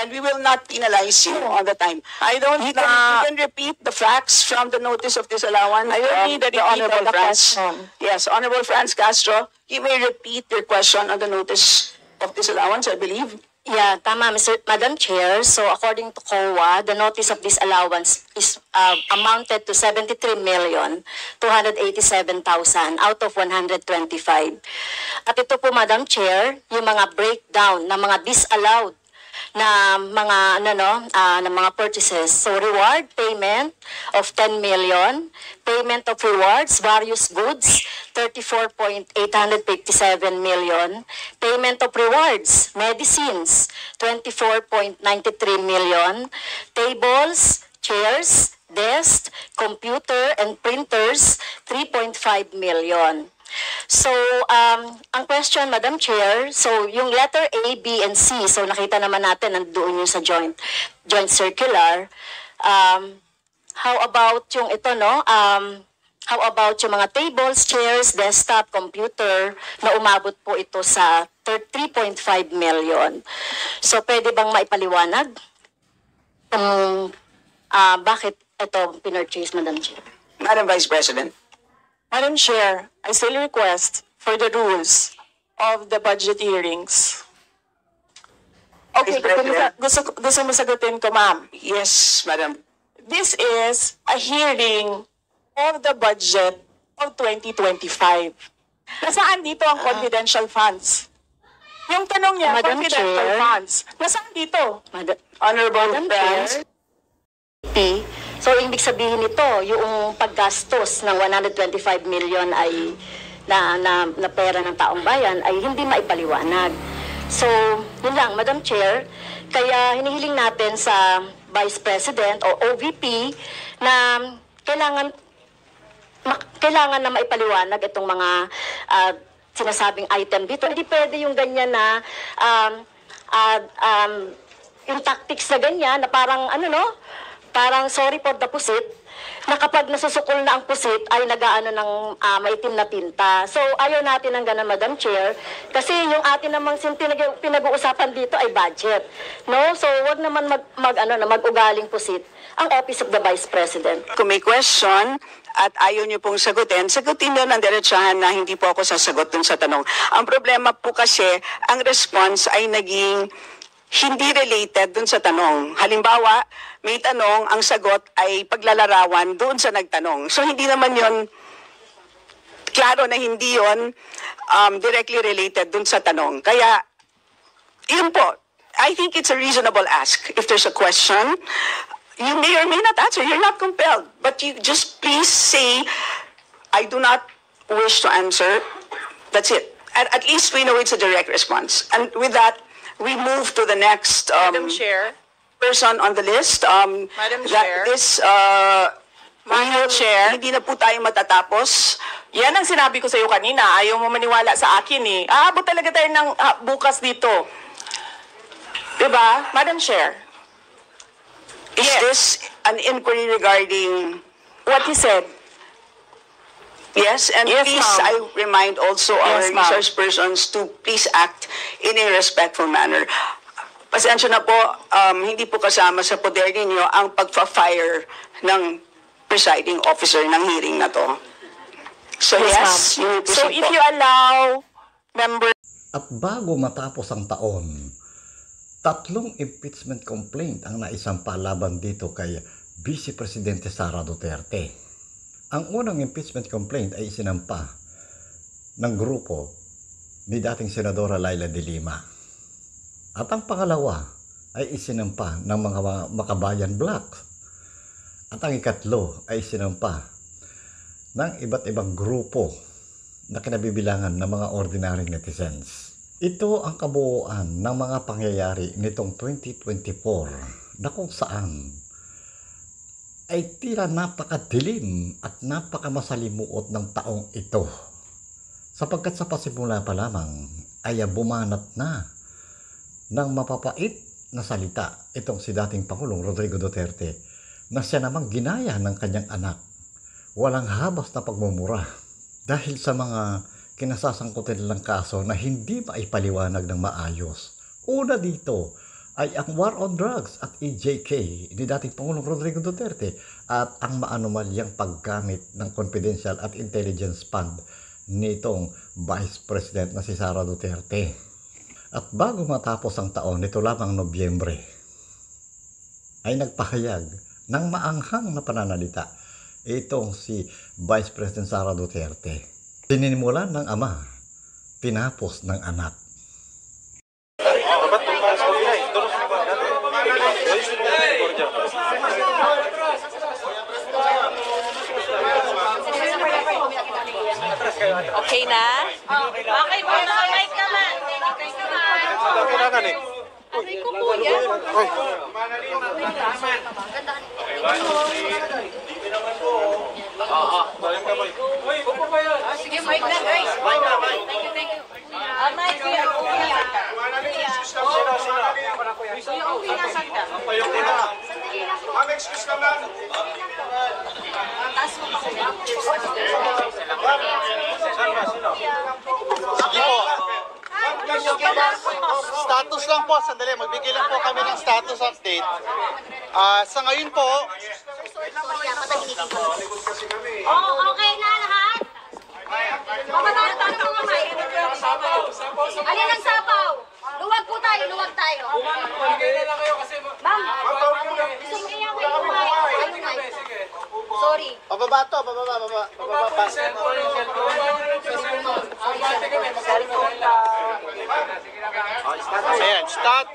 S22: And we will not penalize you all the time.
S23: I don't
S22: You can repeat the facts from the notice of disallowance.
S23: I don't need the
S22: Honorable
S23: repeat of the
S22: Franz.
S23: question.
S22: Yes, Honorable Franz Castro, you may repeat your question on the notice of disallowance, I believe.
S15: Yeah, tama, Madam Chair. So according to COA, the notice of disallowance is amounted to 73,287,000 out of 125. At ito po, Madam Chair, yung mga breakdown ng mga disallowed na mga na mga purchases. So reward payment of 10 million, payment of rewards, various goods, 34.857 million, payment of rewards, medicines, 24.93 million, tables, chairs, desks, computer and printers, 3.5 million. So, ang question, Madam Chair, so yung letter A, B, and C, so nakita naman natin nandoon yung sa joint circular. How about yung ito, no? How about yung mga tables, chairs, desktop, computer, na umabot po ito sa 3.5 million. So, pwede bang maipaliwanag kung bakit ito pinurchase, Madam Chair?
S22: Madam Vice President.
S23: Madam Chair, I still request for the rules of the budget hearings. Okay, gusto mo sagutin ko, ma'am?
S22: Yes, Madam.
S23: This is a hearing of the budget of 2025. Nasaan dito ang confidential funds? Yung tanong niya,
S15: Madam
S23: confidential
S15: Chair.
S23: funds. Nasaan dito?
S22: Honorable
S15: Madam
S22: Franz.
S15: Chair. So, ibig sabihin nito, yung paggastos ng 125 million ay na pera ng taong bayan ay hindi maipaliwanag. So, yun lang, Madam Chair. Kaya hinihiling natin sa Vice President o OVP na kailangan na maipaliwanag itong mga sinasabing item dito. Hindi pwede yung ganyan na yung tactics na ganyan na parang parang sorry for the pusit, na kapag nasusukol na ang pusit ay nagaano ng maitim na tinta. So ayaw natin ng ganun, Madam Chair, kasi yung atin namang pinag-uusapan dito ay budget. No? So wag naman mag-ugaling pusit ang Office of the Vice President.
S22: Kung may question at ayaw niyo pong sagutin nyo ng diretsahan na hindi po ako sasagot dun sa tanong. Ang problema po kasi, ang response ay naging hindi related dun sa tanong. Halimbawa, may tanong, ang sagot ay paglalarawan doon sa nagtanong. So, hindi naman yon klaro na hindi yon directly related dun sa tanong. Kaya, yun po, I think it's a reasonable ask. If there's a question, you may or may not answer. You're not compelled. But you just please say, I do not wish to answer. That's it. at least we know it's a direct response. And with that, we move to the next
S6: Madam Chair.
S22: person on the list.
S6: Madam Chair.
S22: Madam Chair. Hindi na po tayo matatapos.
S23: Yan ang sinabi ko sa iyo kanina. Ayaw mo maniwala sa akin eh. Aabot talaga tayo ng bukas dito. Diba, Madam Chair?
S22: Is this an inquiry regarding
S23: what he said?
S22: Yes, and
S23: Yes,
S22: please,
S23: ma'am.
S22: I remind also our
S23: Yes, ma'am.
S22: resource persons to please act in a respectful manner. Pasensya na po, hindi po kasama sa poder ninyo ang pagpa-fire ng presiding officer ng hearing na to. So yes, you may
S23: So
S22: proceed
S23: if
S22: po.
S23: you allow member
S1: At bago matapos ang taon, 3 impeachment complaint ang naisampa laban dito kay Vice Presidente Sara Duterte. Ang unang impeachment complaint ay isinampa ng grupo ni dating Senadora Laila de Lima. At ang pangalawa ay isinampa ng mga Makabayan Black. At ang ikatlo ay isinampa ng iba't ibang grupo na kinabibilangan ng mga ordinaryong netizens. Ito ang kabuuan ng mga pangyayari nitong 2024 na kung saan ay tila napakadilim at napakamasalimuot ng taong ito. Sapagkat sa pasimula pa lamang ay bumanat na ng mapapait na salita itong si dating Pangulong Rodrigo Duterte na siya namang ginaya ng kanyang anak. Walang habas na pagmumura dahil sa mga kinasasangkutin nilang kaso na hindi maipaliwanag ng maayos. Una dito ay ang war on drugs at EJK ni dating Pangulong Rodrigo Duterte at ang maanumalyang paggamit ng confidential at intelligence fund nitong Vice President na si Sara Duterte. At bago matapos ang taon, nito lamang Nobyembre, ay nagpahayag ng maanghang na pananalita itong si Vice President Sara Duterte. Tininimulan ng ama, tinapos ng anak.
S10: Okay na? Okay po na. Mic naman.
S16: Kailangan eh.
S10: Aray ko po yan. Sige, mic na guys. Thank you, thank you. Mic, kuya. Kuya, uwi na sanda.
S3: Ma'am, excuse ka ma'am.
S10: Taas mo pa kuya.
S3: Sige po. Status lang po, sandali, magbigay lang po kami ng status update. Sa ngayon po,
S10: Okay na lahat? Bababatan ko nga may. Alin ang sapaw? Luwag po tayo, luwag tayo. Ma'am, sumiyaw kayo kumain. Sorry.
S3: pababa to, pababa. Ayan, start.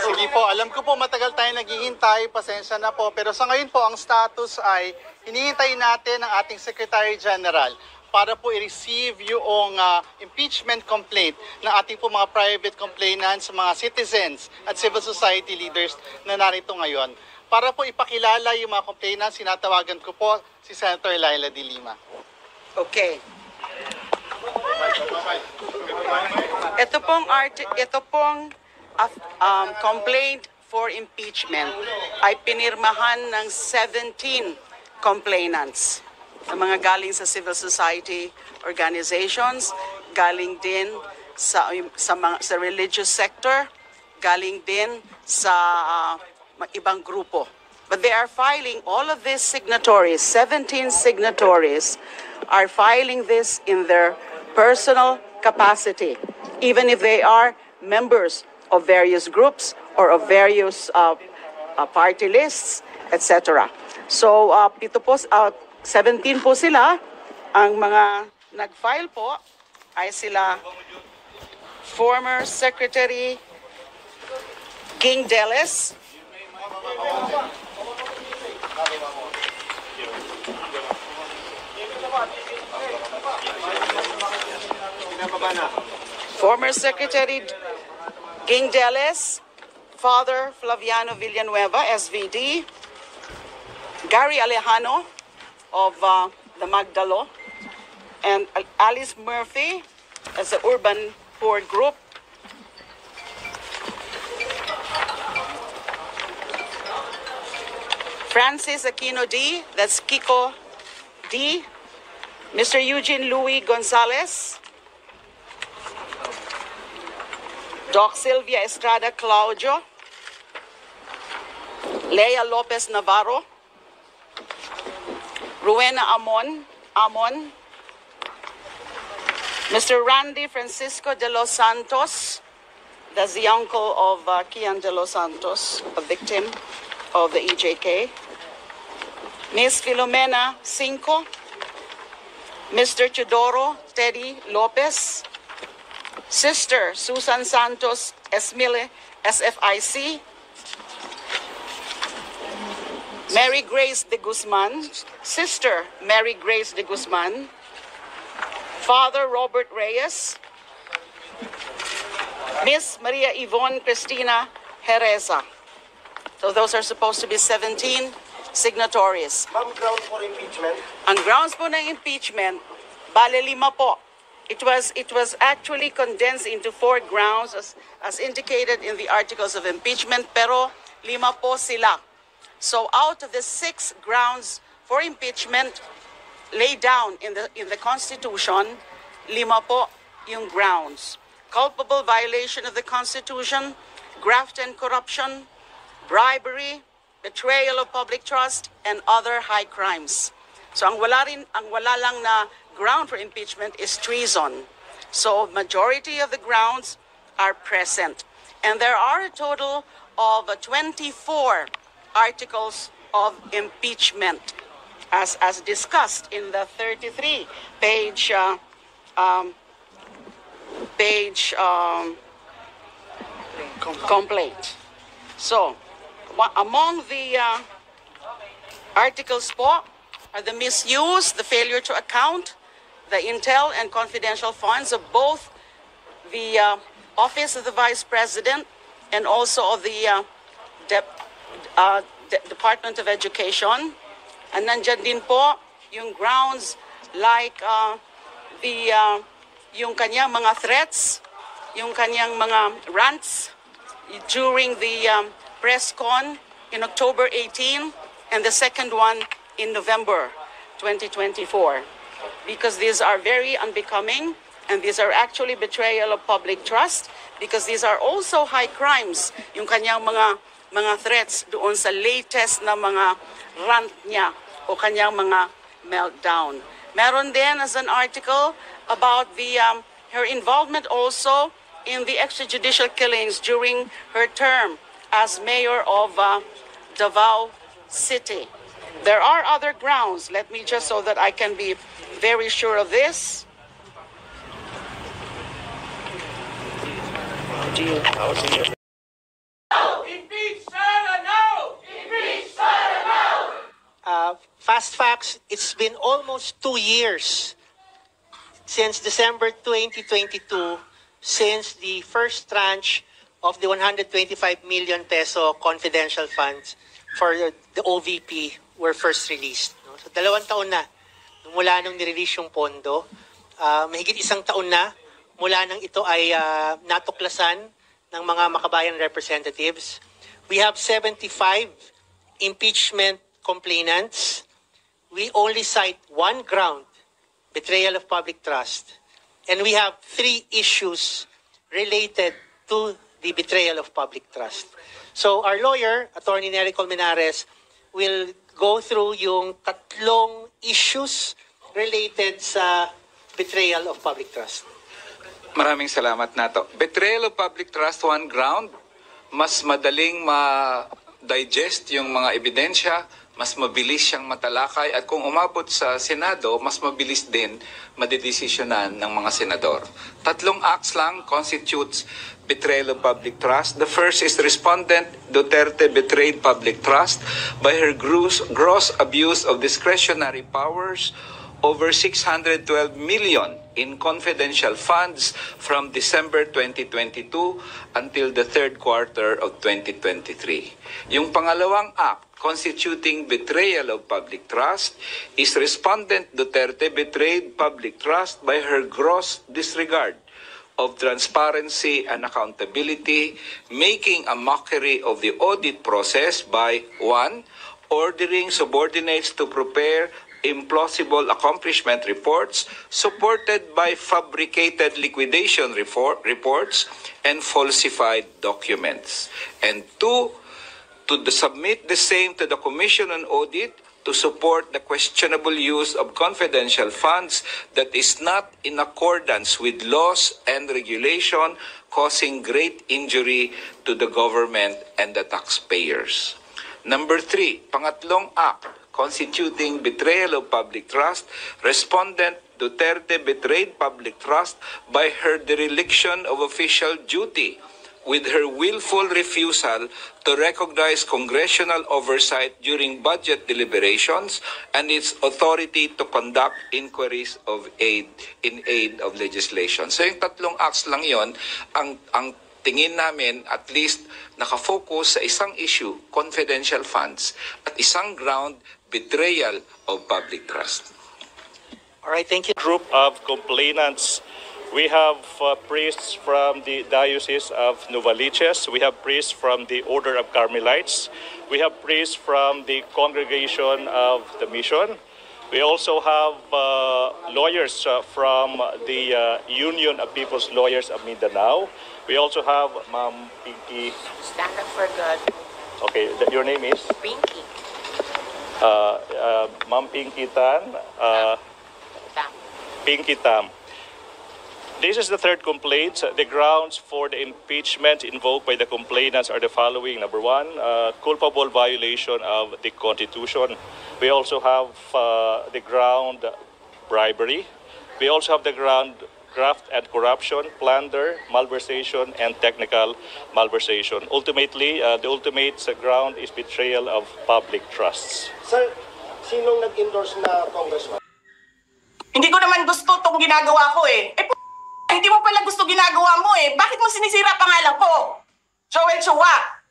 S3: Sige po, alam ko po matagal tayo naghihintay, pasensya na po. Pero sa ngayon po, ang status ay hinihintay natin ang ating Secretary General para po i-receive yung impeachment complaint ng ating po mga private complainants, mga citizens at civil society leaders na narito ngayon. Para po ipakilala yung mga complainants, sinatawagan ko po si Senator Laila de Lima.
S11: Okay. Ito pong complaint for impeachment ay pinirmahan ng 17 complainants na mga galing sa civil society organizations, galing din sa religious sector, galing din sa ibang grupo. But they are filing all of these signatories, 17 signatories, are filing this in their personal capacity, even if they are members of various groups or of various party lists, etc. So, 17 po sila. Ang mga nag-file po ay sila former Secretary Ging Deles, Former Secretary Ging Deles, Father Flaviano Villanueva, SVD, Gary Alejano of the Magdalo, and Alice Murphy as the Urban Poor Group. Francis Aquino D, that's Kiko D, Mr. Eugene Louis Gonzalez, Doc Silvia Estrada Claudio, Lea Lopez Navarro, Rowena Amon, Mr. Randy Francisco de los Santos, that's the uncle of Kian de los Santos, a victim of the EJK, Ms. Filomena Cinco, Mr. Teodoro Teddy Lopez, Sister Susan Santos Esmile, SFIC, Mary Grace de Guzman, Sister Mary Grace de Guzman, Father Robert Reyes, Miss Maria Yvonne Cristina Jereza. So those are supposed to be 17 signatories.
S21: Ma'am, grounds for impeachment?
S11: Ang grounds po ng impeachment, bale 5 po. It was actually condensed into 4 grounds as indicated in the articles of impeachment, pero 5 po sila. So out of the 6 grounds for impeachment laid down in the Constitution, 5 po yung grounds. Culpable violation of the Constitution, graft and corruption, bribery, betrayal of public trust, and other high crimes. So ang wala lang na ground for impeachment is treason. So majority of the grounds are present. And there are a total of 24 articles of impeachment as discussed in the 33 page complaint. So among the articles po are the misuse, the failure to account, the intel and confidential funds of both the Office of the Vice President and also of the Department of Education. And nandyan din po yung grounds like yung kanyang mga threats, yung kanyang mga rants during the press con in October 18 and the second one in November 2024. Because these are very unbecoming and these are actually betrayal of public trust because these are also high crimes, yung kanyang mga threats doon sa latest na mga rant niya o kanyang mga meltdown. Meron din as an article about her involvement also in the extrajudicial killings during her term as mayor of Davao City. There are other grounds. Let me just so that I can be very sure of this.
S12: Fast facts, it's been almost 2 years since December 2022 since the first tranche of the 125 million peso confidential funds for the OVP were first released. So 2 taon na mula nung nirelease yung pondo. Mahigit 1 taon na mula nang ito ay natuklasan ng mga makabayan representatives. We have 75 impeachment complainants. We only cite 1 ground, betrayal of public trust. And we have 3 issues related to the betrayal of public trust. So our lawyer, Attorney Nery Colmenares, will go through yung 3 issues related sa betrayal of public trust.
S13: Maraming salamat, Nato. Betrayal of public trust, 1 ground. Mas madaling ma-digest yung mga ebidensya, mas mabilis siyang matalakay, at kung umabot sa Senado, mas mabilis din madedesisyonan ng mga senador. 3 acts lang constitutes betrayal of public trust. The first is Respondent Duterte betrayed public trust by her gross abuse of discretionary powers over 612 million in confidential funds from December 2022 until the third quarter of 2023. Yung pangalawang act, constituting betrayal of public trust, is Respondent Duterte betrayed public trust by her gross disregard of transparency and accountability, making a mockery of the audit process by 1. Ordering subordinates to prepare implausible accomplishment reports supported by fabricated liquidation reports and falsified documents. And 2, to submit the same to the Commission on Audit to support the questionable use of confidential funds that is not in accordance with laws and regulation, causing great injury to the government and the taxpayers. Number 3, pangatlong act, constituting betrayal of public trust, Respondent Duterte betrayed public trust by her dereliction of official duty with her willful refusal to recognize congressional oversight during budget deliberations and its authority to conduct inquiries of aid of legislation. So yung tatlong acts lang yon, ang tingin namin at least nakafocus sa isang issue, confidential funds, at isang ground, betrayal of public trust.
S4: All right, thank you. Group of complainants. We have priests from the Diocese of Novaliches. We have priests from the Order of Carmelites. We have priests from the Congregation of the Mission. We also have lawyers from the Union of People's Lawyers of Mindanao. We also have Ma'am Pinky.
S7: Stand up for good.
S4: Okay, your name is?
S7: Pinky.
S4: Ma'am Pinky Tan. Pinky Tam. This is the third complaint. The grounds for the impeachment invoked by the complainants are the following. Number 1, culpable violation of the Constitution. We also have the ground bribery. We also have the ground graft and corruption, plunder, malversation, and technical malversation. Ultimately, the ultimate ground is betrayal of public trusts.
S21: Sir, sinong nag-endorse na congressman?
S22: Hindi ko naman gusto itong ginagawa ko eh. Hindi mo pala gusto ginagawa mo eh. Bakit mo sinisira pangalan ko? Joel Chua.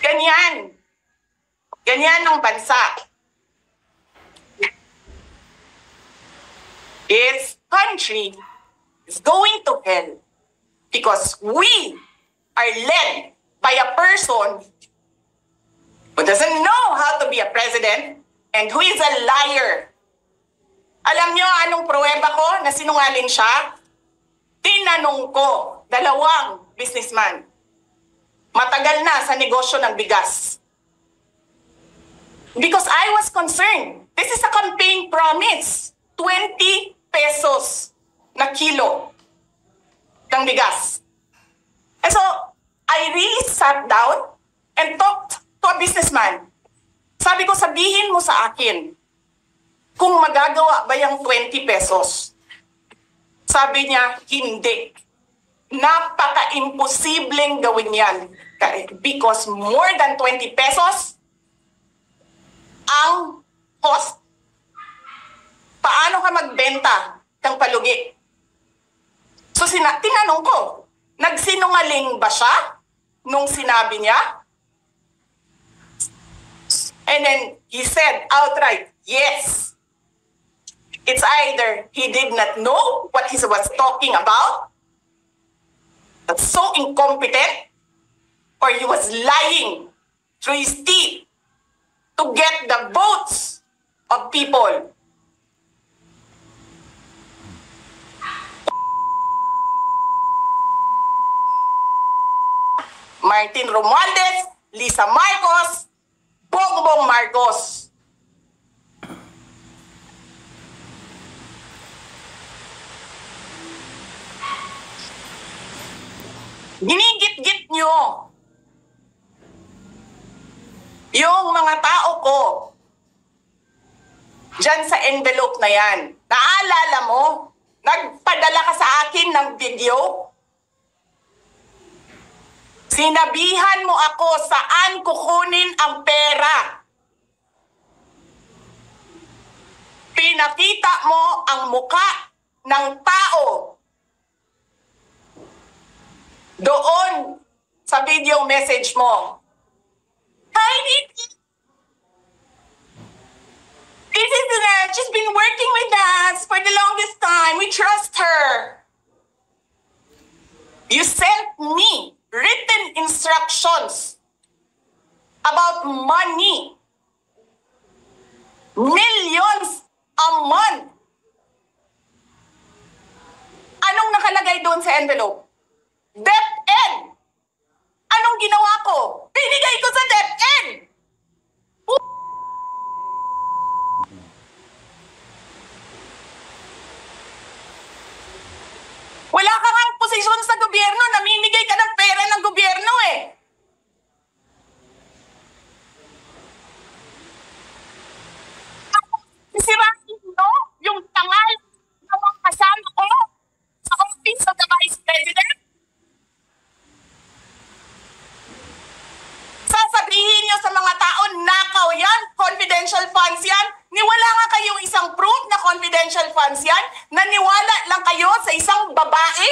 S22: Ganyan. Ganyan ang bansa. This country is going to hell because we are led by a person who doesn't know how to be a president and who is a liar. Alam nyo anong pruweba ko na sinungaling siya? Tinanong ko, 2 businessman. Matagal na sa negosyo ng bigas. Because I was concerned. This is a campaign promise. 20 pesos na kilo ng bigas. And so, I really sat down and talked to a businessman. Sabi ko, sabihin mo sa akin kung magagawa ba yung 20 pesos. Sabi niya, hindi. Napaka-imposibleng gawin yan. Because more than 20 pesos ang cost. Paano ka magbenta ng palugi? So, tinanong ko, nagsinungaling ba siya nung sinabi niya? And then he said outright, yes. It's either he did not know what he was talking about, that's so incompetent, or he was lying through his teeth to get the votes of people. Martin Romualdez, Lisa Marcos, Bongbong Marcos. Ginigit-git nyo yung mga tao ko dyan sa envelope na yan. Naalala mo, nagpadala ka sa akin ng video
S11: Sinabihan mo ako saan kukunin ang pera. Pinakita mo ang muka ng tao doon sa video message mo. Hi, Nikki. This is she's been working with us for the longest time. We trust her. You sent me written instructions about money. Millions a month. Anong nakalagay doon sa envelope? DepEd. Anong ginawa ko? Binigay ko sa DepEd. Wala ka ngang posisyon sa gobyerno, namimigay ka ng pera ng gobyerno eh. Sisirain mo yung tangal na mga kasama ko sa Office of the Vice President. Sasabihin niyo sa mga tao, nakaw yan, confidential funds yan. Niwala nga kayong isang proof na confidential funds yan. Naniwala lang kayo sa isang babae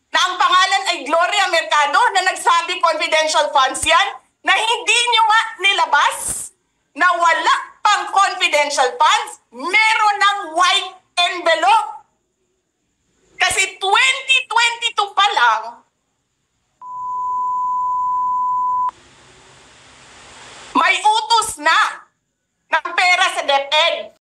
S11: na ang pangalan ay Gloria Mercado na nagsabi confidential funds yan, na hindi nyo nga nilabas na wala pang confidential funds, meron ng white envelope. Kasi 2022 pa lang, may utos na ng pera sa DepEd.